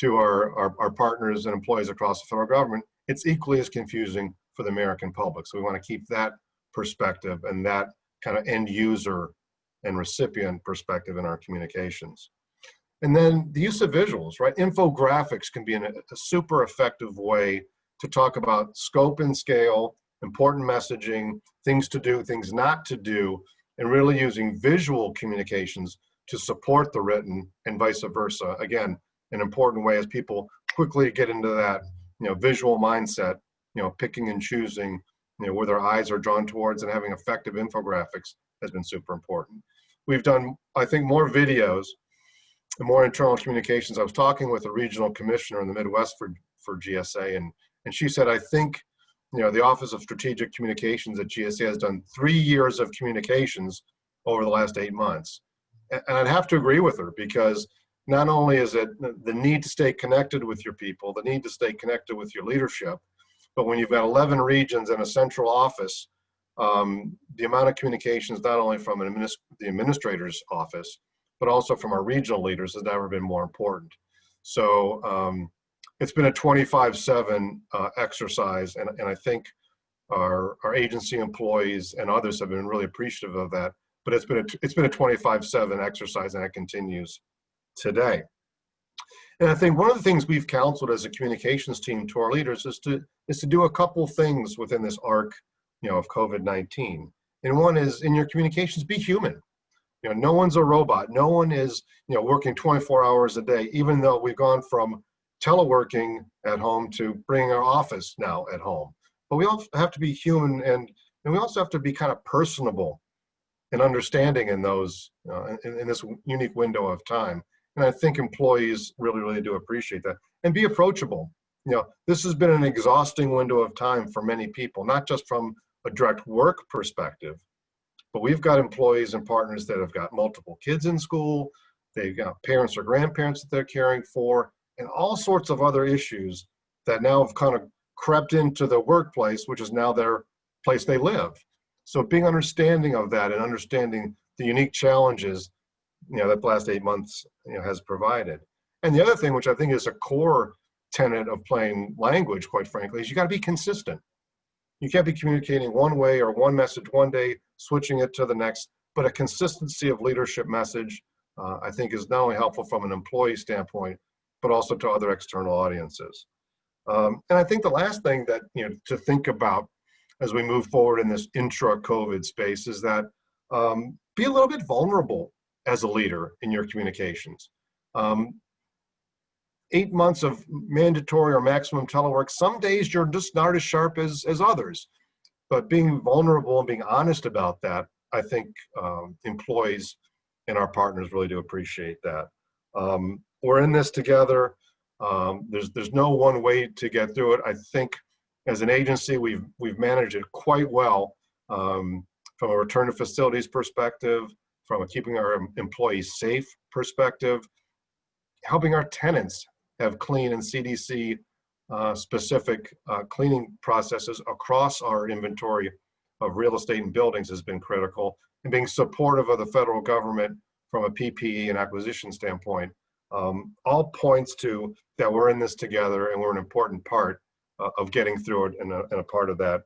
to our partners and employees across the federal government, it's equally as confusing for the American public. So we want to keep that perspective and that kind of end user and recipient perspective in our communications. And then the use of visuals, right? Infographics can be a super effective way to talk about scope and scale, important messaging, things to do, things not to do, and really using visual communications to support the written and vice versa. Again, an important way as people quickly get into that, visual mindset, picking and choosing, where their eyes are drawn towards, and having effective infographics has been super important. We've done, I think, more videos and more internal communications. I was talking with a regional commissioner in the Midwest for GSA, and she said, I think, the Office of Strategic Communications at GSA has done 3 years of communications over the last 8 months. And I'd have to agree with her, because not only is it the need to stay connected with your people, the need to stay connected with your leadership, but when you've got 11 regions and a central office, the amount of communications, not only from the administrator's office, but also from our regional leaders, has never been more important. So it's been a 24/7 exercise, and I think our agency employees and others have been really appreciative of that. But it's been a 24/7 exercise, and it continues today. And I think one of the things we've counseled as a communications team to our leaders is to do a couple things within this arc, of COVID-19. And one is, in your communications, be human. No one's a robot. No one is, working 24 hours a day, even though we've gone from teleworking at home to bringing our office now at home. But we all have to be human, and we also have to be kind of personable and understanding in those, in this unique window of time. And I think employees really, really do appreciate that. And be approachable. This has been an exhausting window of time for many people, not just from a direct work perspective, but we've got employees and partners that have got multiple kids in school. They've got parents or grandparents that they're caring for, and all sorts of other issues that now have kind of crept into the workplace, which is now their place they live. So being understanding of that and understanding the unique challenges, that the last 8 months, has provided. And the other thing, which I think is a core tenet of plain language, quite frankly, is you got to be consistent. You can't be communicating one way or one message one day, switching it to the next, but a consistency of leadership message, I think, is not only helpful from an employee standpoint, but also to other external audiences. And I think the last thing that, to think about as we move forward in this intra-COVID space is that be a little bit vulnerable as a leader in your communications. 8 months of mandatory or maximum telework, some days you're just not as sharp as others. But being vulnerable and being honest about that, I think employees and our partners really do appreciate that. We're in this together. There's no one way to get through it. I think as an agency, we've managed it quite well from a return to facilities perspective, from a keeping our employees safe perspective, helping our tenants have clean and CDC specific cleaning processes across our inventory of real estate and buildings has been critical, and being supportive of the federal government from a PPE and acquisition standpoint, all points to that we're in this together and we're an important part of getting through it, and a part of that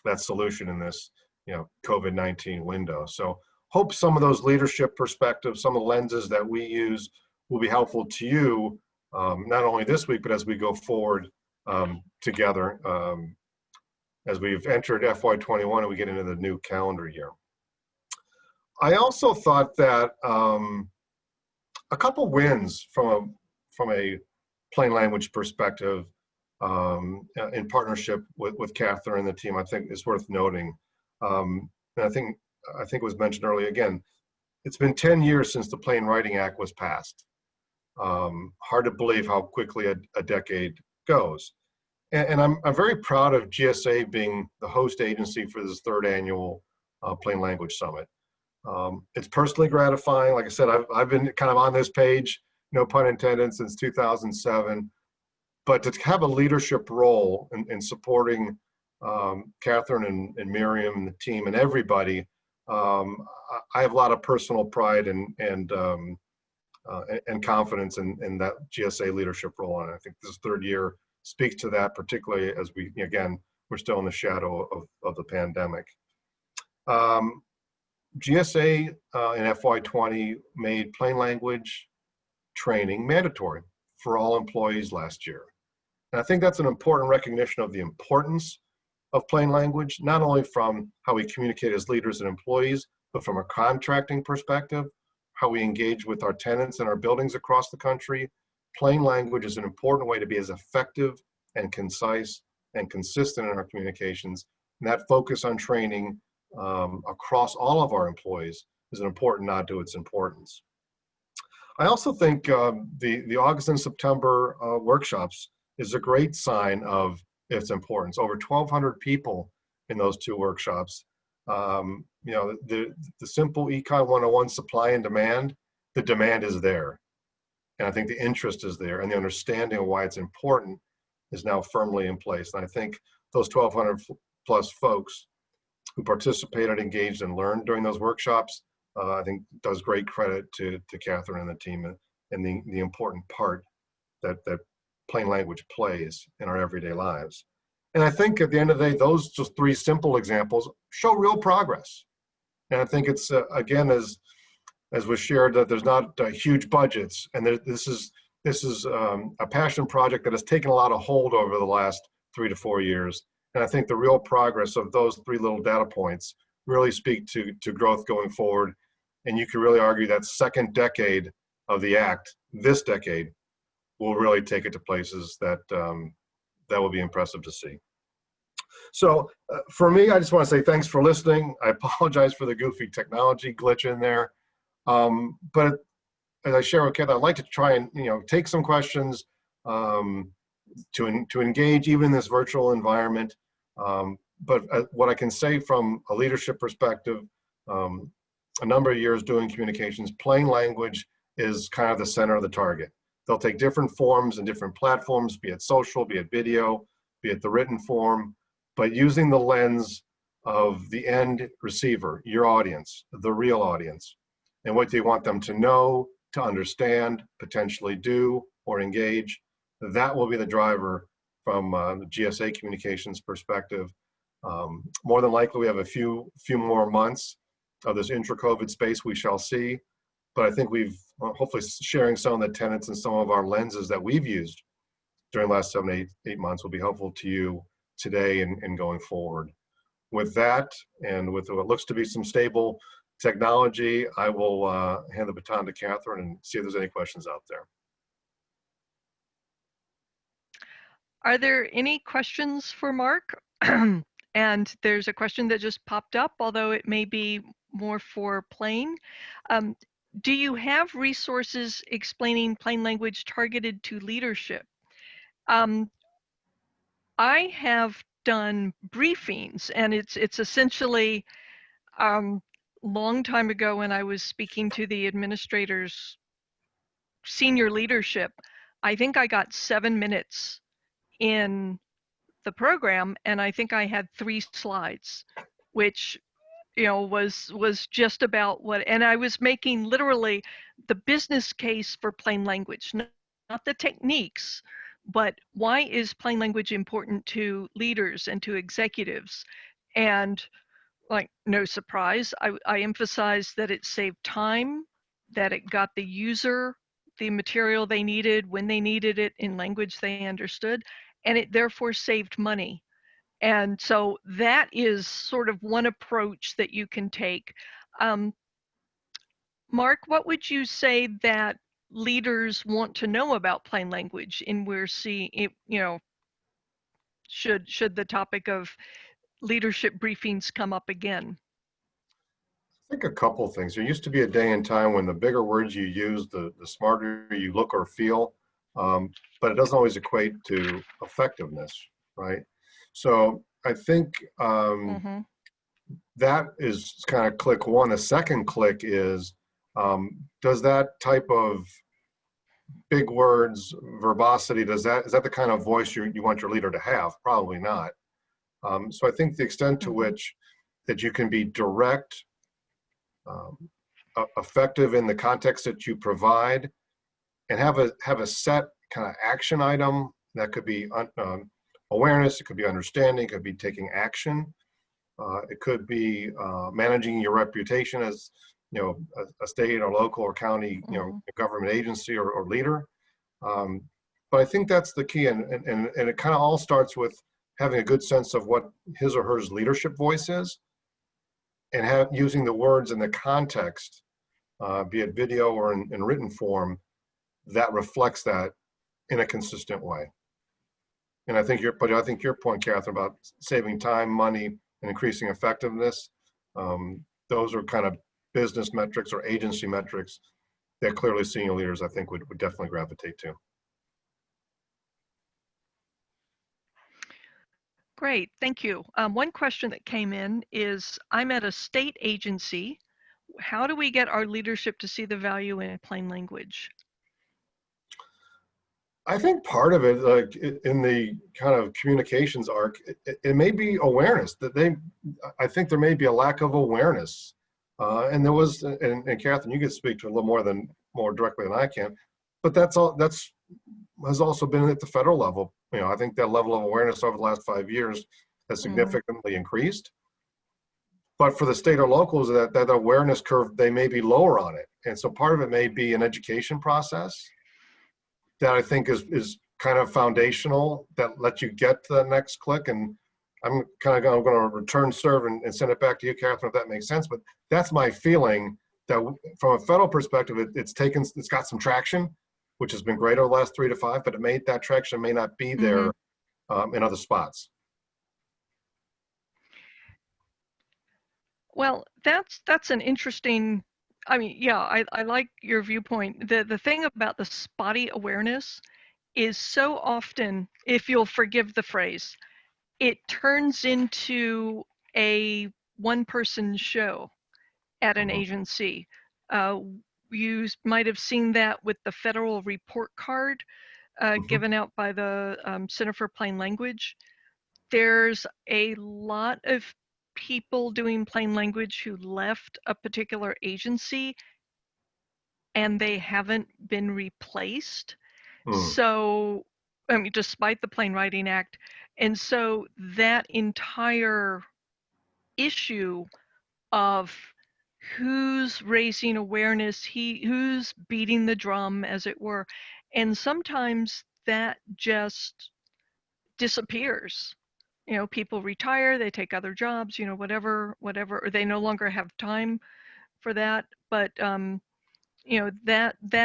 that solution in this COVID-19 window. So hope some of those leadership perspectives, some of the lenses that we use will be helpful to you, not only this week, but as we go forward together as we've entered FY21 and we get into the new calendar year. I also thought that a couple wins from a plain language perspective in partnership with Katherine and the team, I think is worth noting. And I think it was mentioned earlier again, it's been 10 years since the Plain Writing Act was passed. Hard to believe how quickly a decade goes. And I'm very proud of GSA being the host agency for this third annual Plain Language Summit. It's personally gratifying. Like I said, I've been kind of on this page, no pun intended, since 2007. But to have a leadership role in supporting Katherine and Miriam and the team and everybody, I have a lot of personal pride and confidence in that GSA leadership role. And I think this third year speaks to that, particularly as we're still in the shadow of the pandemic. GSA in FY20 made plain language training mandatory for all employees last year. And I think that's an important recognition of the importance of plain language, not only from how we communicate as leaders and employees, but from a contracting perspective, how we engage with our tenants and our buildings across the country. Plain language is an important way to be as effective and concise and consistent in our communications. And that focus on training across all of our employees is an important nod to its importance. I also think the August and September workshops is a great sign of its importance. Over 1,200 people in those two workshops. You know, the simple Econ 101 supply and demand, the demand is there. And I think the interest is there, and the understanding of why it's important is now firmly in place. And I think those 1,200 plus folks who participated, engaged, and learned during those workshops, I think does great credit to Katherine and the team and the important part that plain language plays in our everyday lives. And I think at the end of the day, those just 3 simple examples show real progress. And I think it's, again, as was shared, that there's not huge budgets, and this is a passion project that has taken a lot of hold over the last 3 to 4 years. And I think the real progress of those 3 little data points really speak to growth going forward. And you can really argue that second decade of the Act, this decade, will really take it to places that will be impressive to see. So for me, I just want to say thanks for listening. I apologize for the goofy technology glitch in there. But as I share with Kathy, I'd like to try and take some questions to engage even in this virtual environment. But what I can say from a leadership perspective, a number of years doing communications, plain language is kind of the center of the target. They'll take different forms and different platforms, be it social, be it video, be it the written form, but using the lens of the end receiver, your audience, the real audience, and what do you want them to know, to understand, potentially do, or engage. That will be the driver from the GSA communications perspective. More than likely, we have a few more months of this intra-COVID space we shall see. But I think we've hopefully sharing some of the tenets and some of our lenses that we've used during the last 7, 8 months will be helpful to you today and going forward. With that, and with what looks to be some stable technology, I will hand the baton to Katherine and see if there's any questions out there. Are there any questions for Mark? And there's a question that just popped up, although it may be more for plain. Do you have resources explaining plain language targeted to leadership? I have done briefings, and it's essentially long time ago when I was speaking to the administrators, senior leadership. I think I got 7 minutes in the program, and I think I had 3 slides, which was just about what, and I was making literally the business case for plain language, not the techniques, but why is plain language important to leaders and to executives? And like, no surprise, I emphasized that it saved time, that it got the user the material they needed when they needed it in language they understood, and it therefore saved money. And so that is sort of one approach that you can take. Mark, what would you say that leaders want to know about plain language in where should the topic of leadership briefings come up again? I think a couple of things. There used to be a day and time when the bigger words you use, the smarter you look or feel, but it doesn't always equate to effectiveness, right? So I think that is kind of click one. The second click is, does that type of big words, verbosity, is that the kind of voice you want your leader to have? Probably not. So I think the extent to which that you can be direct, effective in the context that you provide, and have a set kind of action item that could be awareness, it could be understanding, it could be taking action, it could be managing your reputation as a state or local or county government agency or leader. But I think that's the key, and it kind of all starts with having a good sense of what his or her leadership voice is, and using the words in the context, be it video or in written form, that reflects that in a consistent way. And I think your point, Katherine, about saving time, money, and increasing effectiveness, those are kind of business metrics or agency metrics that clearly senior leaders, I think, would definitely gravitate to. Great, thank you. One question that came in is, I'm at a state agency. How do we get our leadership to see the value in plain language? I think part of it, like in the kind of communications arc, it may be awareness that I think there may be a lack of awareness. And there was, and Katherine, you can speak to a little more directly than I can, but has also been at the federal level. I think that level of awareness over the last 5 years has significantly increased. But for the state or locals, that awareness curve, they may be lower on it. And so part of it may be an education process that I think is kind of foundational, that lets you get to the next click. And I'm going to return serve and send it back to you, Katherine, if that makes sense. But that's my feeling, that from a federal perspective, it's got some traction, which has been great over the last 3 to 5, but that traction may not be there in other spots. Well, that's an interesting, I mean, yeah, I like your viewpoint. The thing about the spotty awareness is so often, if you'll forgive the phrase, it turns into a one-person show at an agency. You might have seen that with the federal report card given out by the Center for Plain Language. There's a lot of people doing plain language who left a particular agency and they haven't been replaced. So, I mean, despite the Plain Writing Act. And so that entire issue of who's raising awareness, who's beating the drum, as it were, and sometimes that just disappears. People retire, they take other jobs, whatever, or they no longer have time for that. But that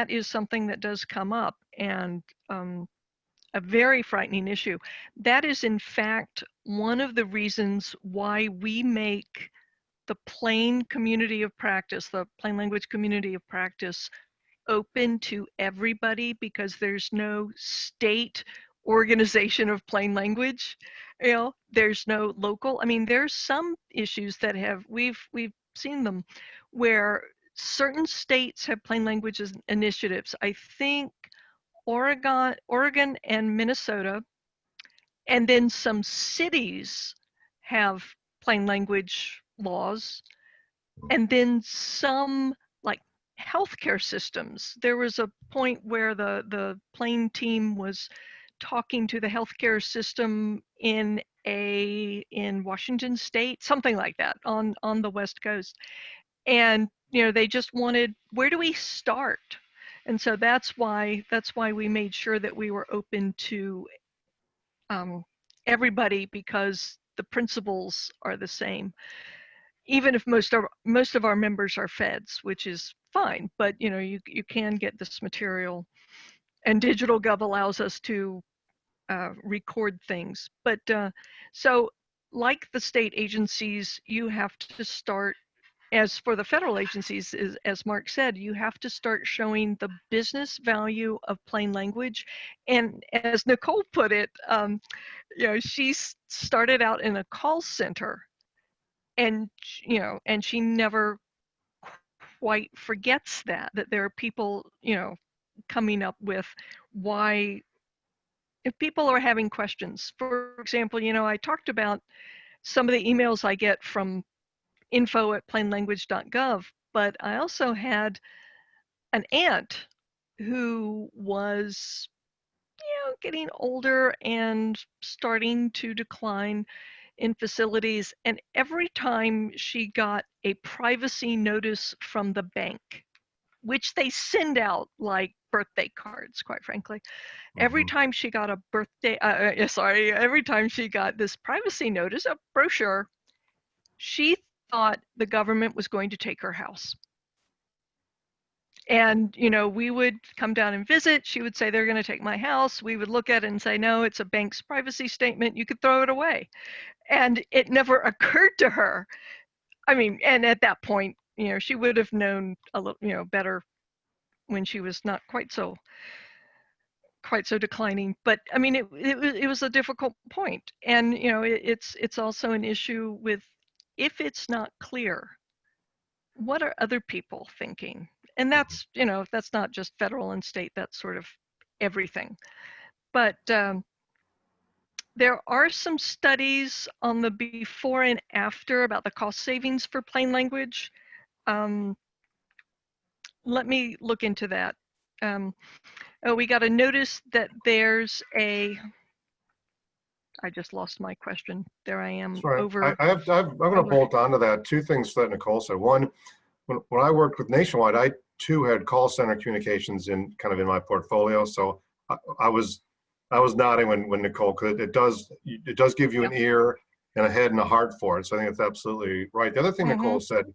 is something that does come up, and a very frightening issue. That is, in fact, one of the reasons why we make the plain community of practice, the plain language community of practice, open to everybody, because there's no state organization of plain language. There's no local. I mean, there's some issues that we've seen them where certain states have plain language initiatives. I think Oregon and Minnesota, and then some cities have plain language laws, and then some, like healthcare systems. There was a point where the plain team was talking to the healthcare system in Washington State, something like that, on the West Coast, and they just wanted, where do we start? And so that's why we made sure that we were open to everybody, because the principles are the same, even if most of our members are feds, which is fine. But you can get this material, and Digitalgov allows us to record things. But so, like the state agencies, you have to start. As for the federal agencies, as Mark said, you have to start showing the business value of plain language. And as Nicole put it, she started out in a call center, and and she never quite forgets that there are people coming up with why, if people are having questions. For example, I talked about some of the emails I get from info@plainlanguage.gov, but I also had an aunt who was getting older and starting to decline in facilities, and every time she got a privacy notice from the bank, which they send out like birthday cards, quite frankly, every time she got a every time she got this privacy notice, a brochure, she thought the government was going to take her house. And we would come down and visit. She would say, they're going to take my house. We would look at it and say, no, it's a bank's privacy statement, you could throw it away. And it never occurred to her. I mean, and at that point, she would have known a little better when she was not quite so quite so declining, but I mean, it was a difficult point. And, you know, it's also an issue with, if it's not clear, what are other people thinking? And that's, you know, that's not just federal and state, that's sort of everything. But there are some studies on the before and after about the cost savings for plain language. Let me look into that. We got a notice that there's a, I just lost my question. There I am. Sorry, Over. I'm going to bolt onto that. Two things that Nicole said. One, when I worked with Nationwide, I too had call center communications in kind of in my portfolio. So I was nodding when Nicole, because it does give you an ear and a head and a heart for it. So I think that's absolutely right. The other thing Nicole said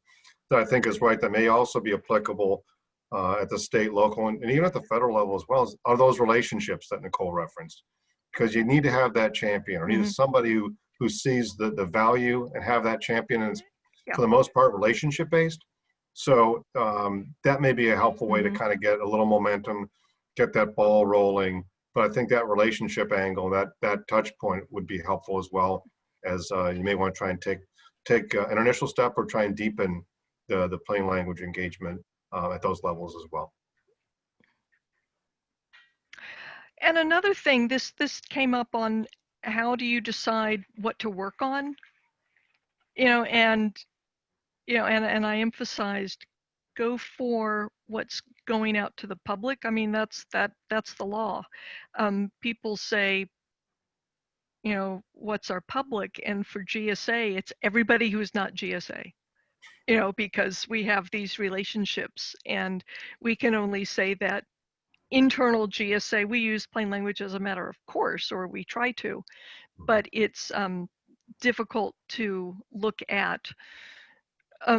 that I think is right, that may also be applicable at the state, local, and even at the federal level as well, are those relationships that Nicole referenced. Because you need to have that champion, or need somebody who sees the value and have that champion, and it's, for the most part, relationship based. So that may be a helpful way to kind of get a little momentum, get that ball rolling. But I think that relationship angle, that touch point would be helpful, as well as you may want to try and take an initial step, or try and deepen the plain language engagement at those levels as well. And another thing, this came up on, how do you decide what to work on? You know, and I emphasized, go for what's going out to the public. I mean, that's the law. People say, you know, what's our public? And for GSA, it's everybody who's not GSA. You know, because we have these relationships, and we can only say that internal GSA, we use plain language as a matter of course, or we try to, but it's difficult to look at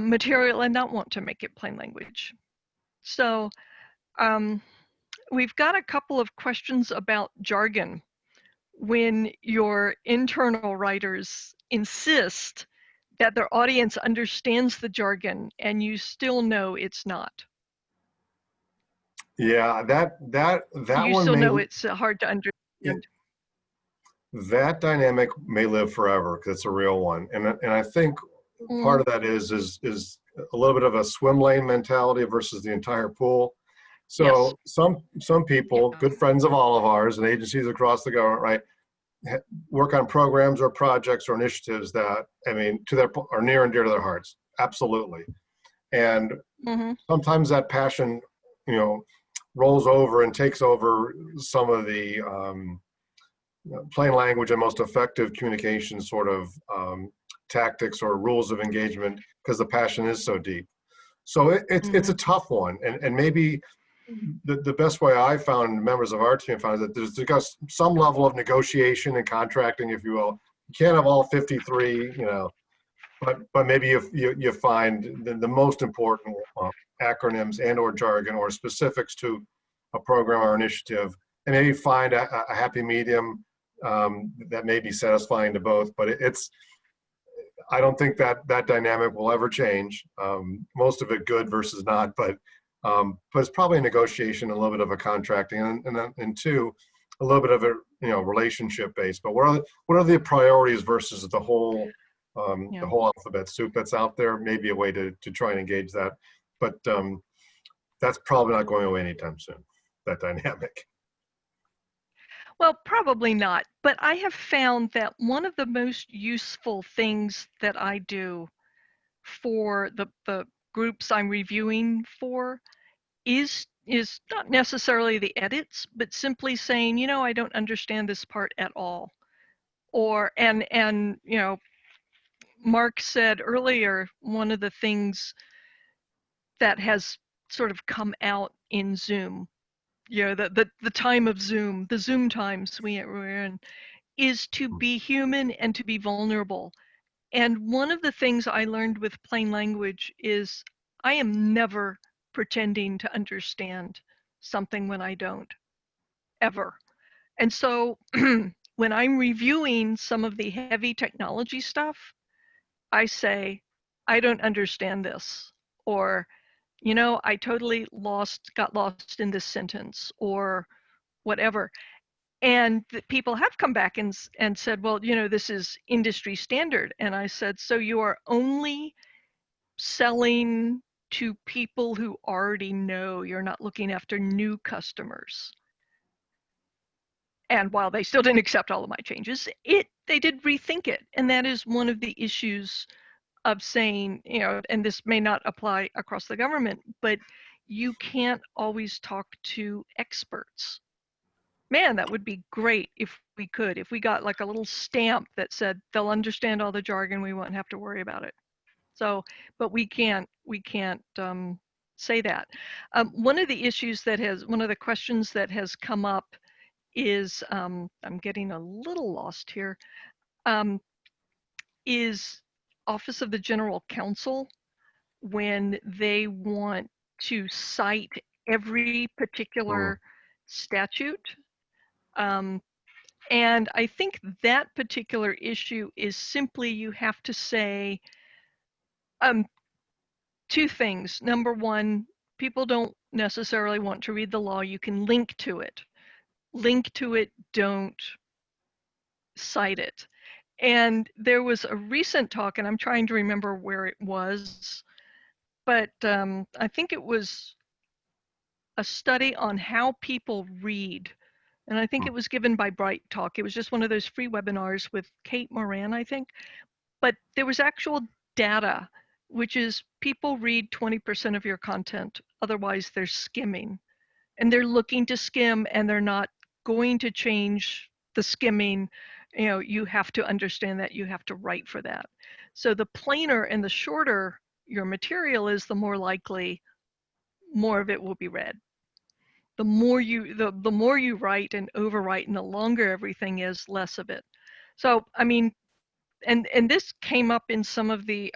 material and not want to make it plain language. So we've got a couple of questions about jargon. When your internal writers insist that their audience understands the jargon and you still know it's not. Yeah, that you one still may, know it's hard to understand. That dynamic may live forever, because it's a real one. And I think part of that is a little bit of a swim lane mentality versus the entire pool. So some people, good friends of all of ours, and agencies across the government, right, work on programs or projects or initiatives that, I mean, are near and dear to their hearts. Absolutely. And sometimes that passion, you know, rolls over and takes over some of the plain language and most effective communication sort of tactics or rules of engagement, because the passion is so deep. So it's a tough one, and maybe the best way I found, members of our team found, is that there's some level of negotiation and contracting, if you will. You can't have all 53, you know, but maybe you find the most important acronyms and or jargon or specifics to a program or initiative, and maybe find a happy medium that may be satisfying to both. But I don't think that dynamic will ever change. Most of it good versus not, but it's probably a negotiation, a little bit of a contracting, and two, a little bit of a, you know, relationship based. But what are the priorities versus the whole the whole alphabet soup that's out there? Maybe a way to try and engage that, but that's probably not going away anytime soon, that dynamic. Well, probably not, but I have found that one of the most useful things that I do for the groups I'm reviewing for is not necessarily the edits, but simply saying, you know, I don't understand this part at all. Or, and you know, Mark said earlier, one of the things that has sort of come out in Zoom, you know, the time of Zoom, the Zoom times we're in, is to be human and to be vulnerable. And one of the things I learned with plain language is I am never pretending to understand something when I don't, ever. And so when I'm reviewing some of the heavy technology stuff, I say, I don't understand this, or, you know, I totally got lost in this sentence, or whatever. And people have come back and said, well, this is industry standard. And I said, so you are only selling to people who already know, you're not looking after new customers. And while they still didn't accept all of my changes, they did rethink it. And that is one of the issues of saying, and this may not apply across the government, but you can't always talk to experts. Man, that would be great if we could. If we got like a little stamp that said they'll understand all the jargon, we won't have to worry about it. So, but we can't say that. One of the questions that has come up is, I'm getting a little lost here, is Office of the General Counsel, when they want to cite every particular statute. And I think that particular issue is simply, you have to say two things. Number one, people don't necessarily want to read the law. You can link to it. Link to it, don't cite it. And there was a recent talk, and I'm trying to remember where it was, but I think it was a study on how people read. And I think it was given by Bright Talk. It was just one of those free webinars with Kate Moran, I think. But there was actual data, which is people read 20% of your content. Otherwise, they're skimming. And they're looking to skim, and they're not going to change the skimming. You have to understand that. You have to write for that. So the plainer and the shorter your material is, the more likely more of it will be read. The more you write and overwrite, and the longer everything is, less of it. So I mean, and this came up in some of the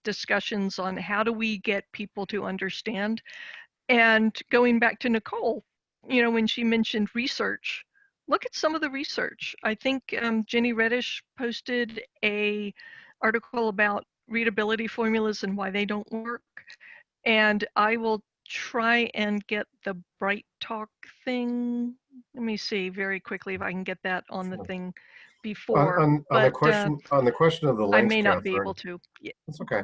discussions on how do we get people to understand. And going back to Nicole, when she mentioned research, look at some of the research. I think Jenny Reddish posted a article about readability formulas and why they don't work. And I will try and get the Bright Talk thing. Let me see very quickly if I can get that on the thing before. On the question of the links, I may not be Catherine, able to. Yeah. That's okay.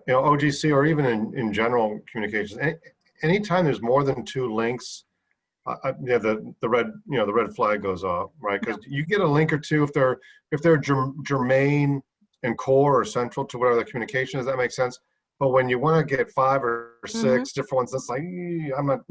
OGC, or even in general communications, anytime there's more than two links, the red flag goes off, right? Because you get a link or two if they're germane and core or central to whatever the communication is. That makes sense. But when you want to get 5 or 6 different ones, that's like, I'm not,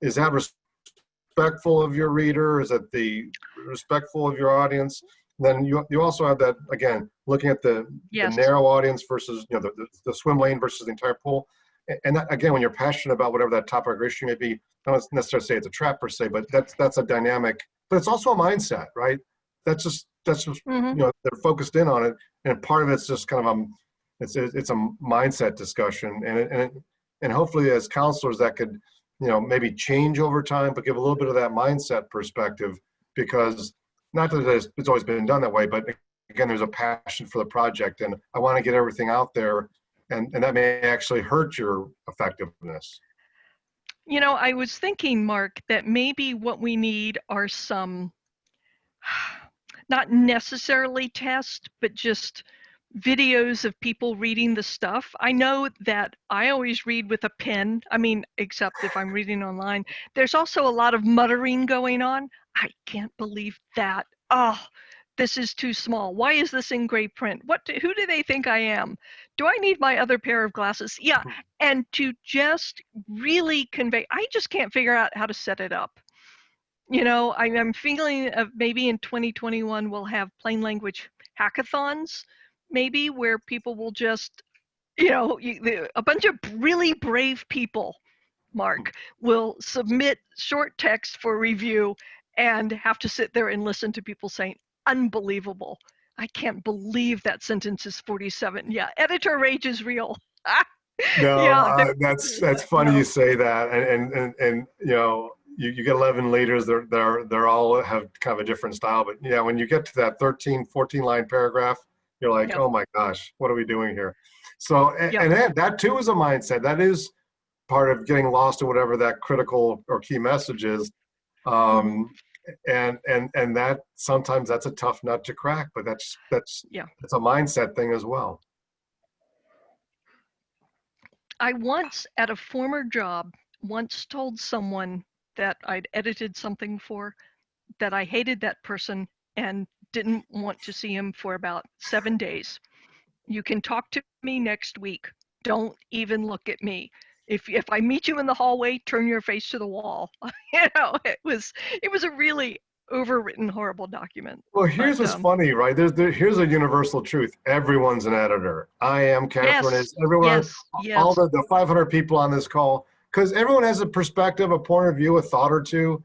is that respectful of your reader? Is it the respectful of your audience? Then you also have that, again, looking at the narrow audience versus the swim lane versus the entire pool. And that, again, when you're passionate about whatever that topic or issue may be, I don't necessarily say it's a trap per se, but that's a dynamic. But it's also a mindset, right? That's just they're focused in on it, and part of it's just kind of it's a mindset discussion, and hopefully as counselors that could maybe change over time, but give a little bit of that mindset perspective, because not that it's always been done that way, but again, there's a passion for the project, and I want to get everything out there, and that may actually hurt your effectiveness. I was thinking, Mark, that maybe what we need are some, not necessarily tests, but just videos of people reading the stuff. I know that I always read with a pen. I mean, except if I'm reading online. There's also a lot of muttering going on. I can't believe that. Oh, this is too small. Why is this in gray print? Who do they think I am? Do I need my other pair of glasses? Yeah, and to just really convey, I just can't figure out how to set it up. I'm feeling maybe in 2021 we'll have plain language hackathons, maybe, where people will just, a bunch of really brave people, Mark, will submit short text for review and have to sit there and listen to people saying, unbelievable. I can't believe that sentence is 47. Yeah, editor rage is real. No, that's funny you say that, and you get 11 leaders, they're all have kind of a different style, but yeah, when you get to that 13, 14 line paragraph, you're like, oh my gosh, what are we doing here? So, and that too is a mindset. That is part of getting lost in whatever that critical or key message is. Um, and that sometimes that's a tough nut to crack, but that's a mindset thing as well. I once, at a former job, once told someone that I'd edited something for that I hated that person and didn't want to see him for about 7 days. You can talk to me next week. Don't even look at me. If I meet you in the hallway, turn your face to the wall. It was a really overwritten, horrible document. Well, here's what's funny, right? Here's a universal truth. Everyone's an editor. I am, Katherine is, everyone, all the 500 people on this call, because everyone has a perspective, a point of view, a thought or two,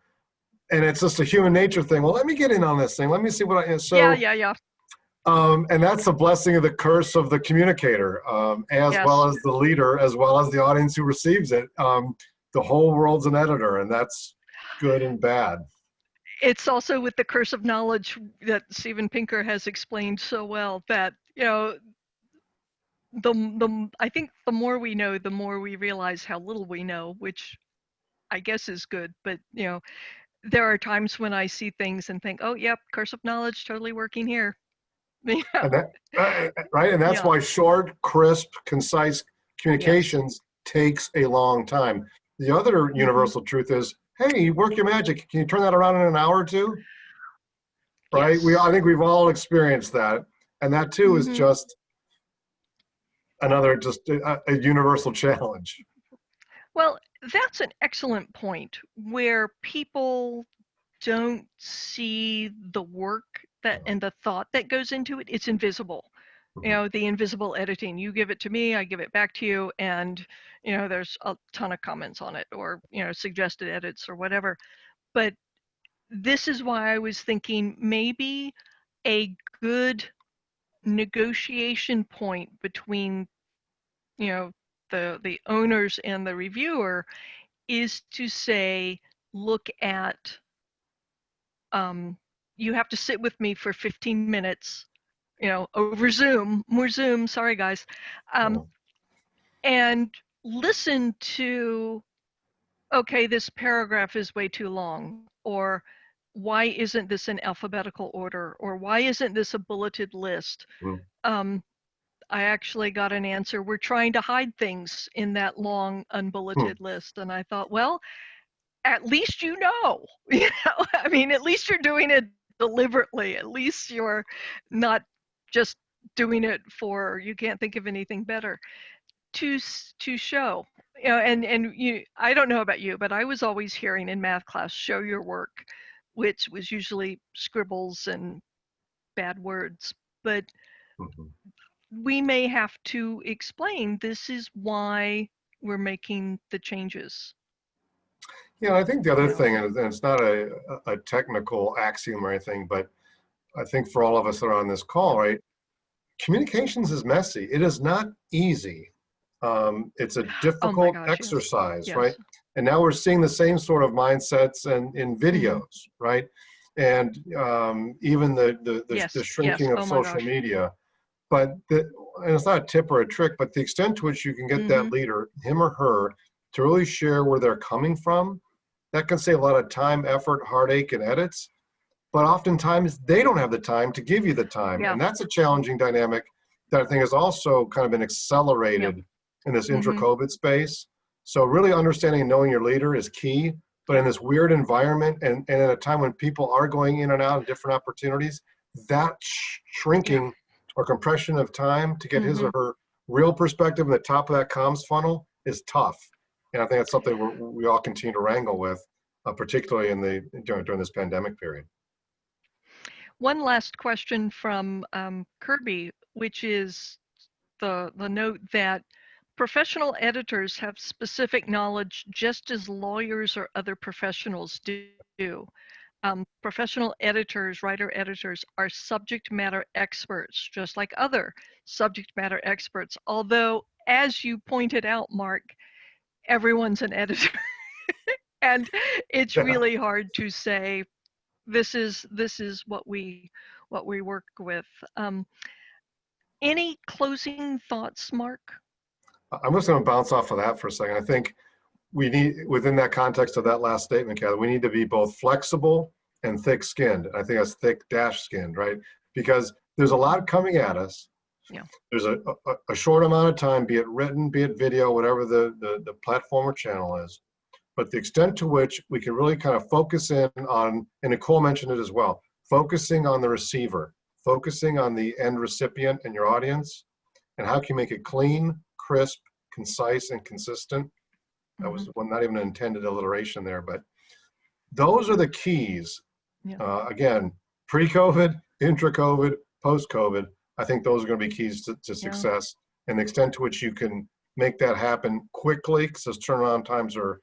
and it's just a human nature thing. Well, let me get in on this thing. Let me see what I, so. Yeah. And that's the blessing of the curse of the communicator, as well as the leader, as well as the audience who receives it. The whole world's an editor, and that's good and bad. It's also with the curse of knowledge that Steven Pinker has explained so well that, I think the more we know, the more we realize how little we know, which I guess is good. But, there are times when I see things and think, oh, yep, curse of knowledge totally working here. And that, right, and that's why short, crisp, concise communications takes a long time. The other universal truth is, hey, you work your magic. Can you turn that around in an hour or two? Right? I think we've all experienced that, and that too is just another a universal challenge. Well, that's an excellent point where people don't see the work that and the thought that goes into it. It's invisible. The invisible editing. You give it to me, I give it back to you, and there's a ton of comments on it, or suggested edits or whatever. But this is why I was thinking maybe a good negotiation point between the owners and the reviewer is to say, look at you have to sit with me for 15 minutes, over Zoom, more Zoom, sorry guys, and listen to, okay, this paragraph is way too long, or why isn't this in alphabetical order, or why isn't this a bulleted list? I actually got an answer, we're trying to hide things in that long unbulleted list. And I thought, well, at least I mean, at least you're doing it deliberately. At least you're not just doing it for, you can't think of anything better to show. And I don't know about you, but I was always hearing in math class, show your work, which was usually scribbles and bad words. But we may have to explain, this is why we're making the changes. Yeah, I think the other thing, and it's not a technical axiom or anything, but I think for all of us that are on this call, right, communications is messy. It is not easy. It's a difficult exercise, right? And now we're seeing the same sort of mindsets in videos, right? And even the shrinking of social media. But and it's not a tip or a trick, but the extent to which you can get that leader, him or her, to really share where they're coming from, that can save a lot of time, effort, heartache, and edits. But oftentimes they don't have the time to give you the time. And that's a challenging dynamic that I think has also kind of been accelerated in this intra-COVID space. So really understanding and knowing your leader is key. But in this weird environment and at a time when people are going in and out of different opportunities, that shrinking or compression of time to get his or her real perspective in the top of that comms funnel is tough. And I think that's something we all continue to wrangle with, particularly during this pandemic period. One last question from Kirby, which is the note that professional editors have specific knowledge just as lawyers or other professionals do. Professional editors, writer editors, are subject matter experts, just like other subject matter experts. Although, as you pointed out, Mark, everyone's an editor. And it's really hard to say, this is what we work with. Any closing thoughts, Mark? I'm just going to bounce off of that for a second. I think we need, within that context of that last statement, Kathy, we need to be both flexible and thick-skinned. I think that's thick-skinned, right? Because there's a lot coming at us. Yeah. There's a short amount of time, be it written, be it video, whatever the platform or channel is. But the extent to which we can really kind of focus in on, and Nicole mentioned it as well, focusing on the receiver, focusing on the end recipient and your audience, and how can you make it clean, crisp, concise, and consistent. That was not even an intended alliteration there, but those are the keys. Yeah. Again, pre-COVID, intra-COVID, post-COVID, I think those are going to be keys to success, and the extent to which you can make that happen quickly, because those turnaround times are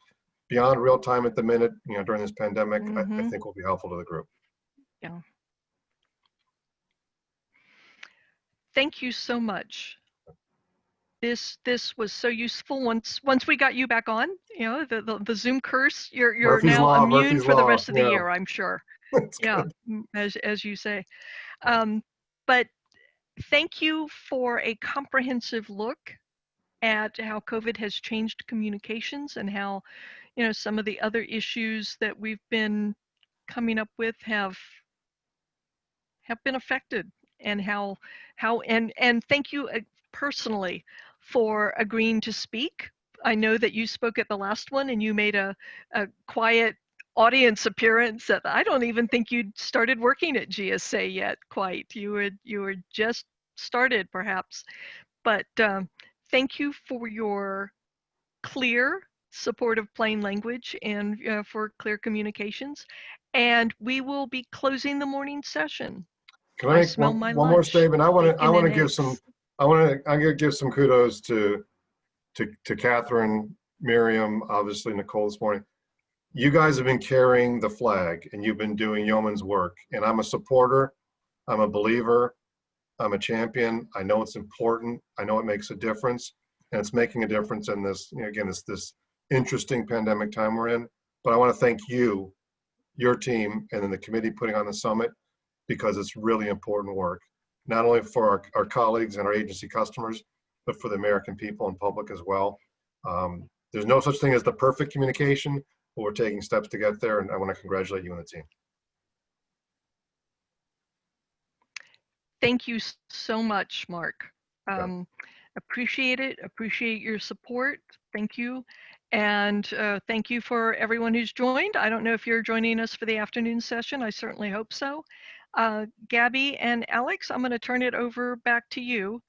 beyond real time at the minute, during this pandemic, I think will be helpful to the group. Yeah. Thank you so much. This was so useful. Once we got you back on, the Zoom curse, you're Murphy's now Law, immune Murphy's for the Law. rest of the year, I'm sure. Yeah, as you say. But thank you for a comprehensive look at how COVID has changed communications and how, some of the other issues that we've been coming up with have been affected, and and thank you personally for agreeing to speak. I know that you spoke at the last one and you made a quiet audience appearance that I don't even think you'd started working at GSA yet quite. You were just started perhaps, but thank you for your clear support of plain language and for clear communications. And we will be closing the morning session. Can I make smell one my more lunch. statement? I'm Bacon going and to give eggs. I'm going to give some kudos to Katherine, Miriam, obviously Nicole this morning. You guys have been carrying the flag and you've been doing yeoman's work, and I'm a supporter. I'm a believer. I'm a champion. I know it's important. I know it makes a difference, and it's making a difference in this, again, this interesting pandemic time we're in. But I want to thank you, your team, and then the committee putting on the summit, because it's really important work, not only for our colleagues and our agency customers, but for the American people and public as well. There's no such thing as the perfect communication, but we're taking steps to get there, and I want to congratulate you and the team. Thank you so much, Mark. Appreciate it. Appreciate your support. Thank you. And thank you for everyone who's joined. I don't know if you're joining us for the afternoon session. I certainly hope so. Gabby and Alex, I'm going to turn it over back to you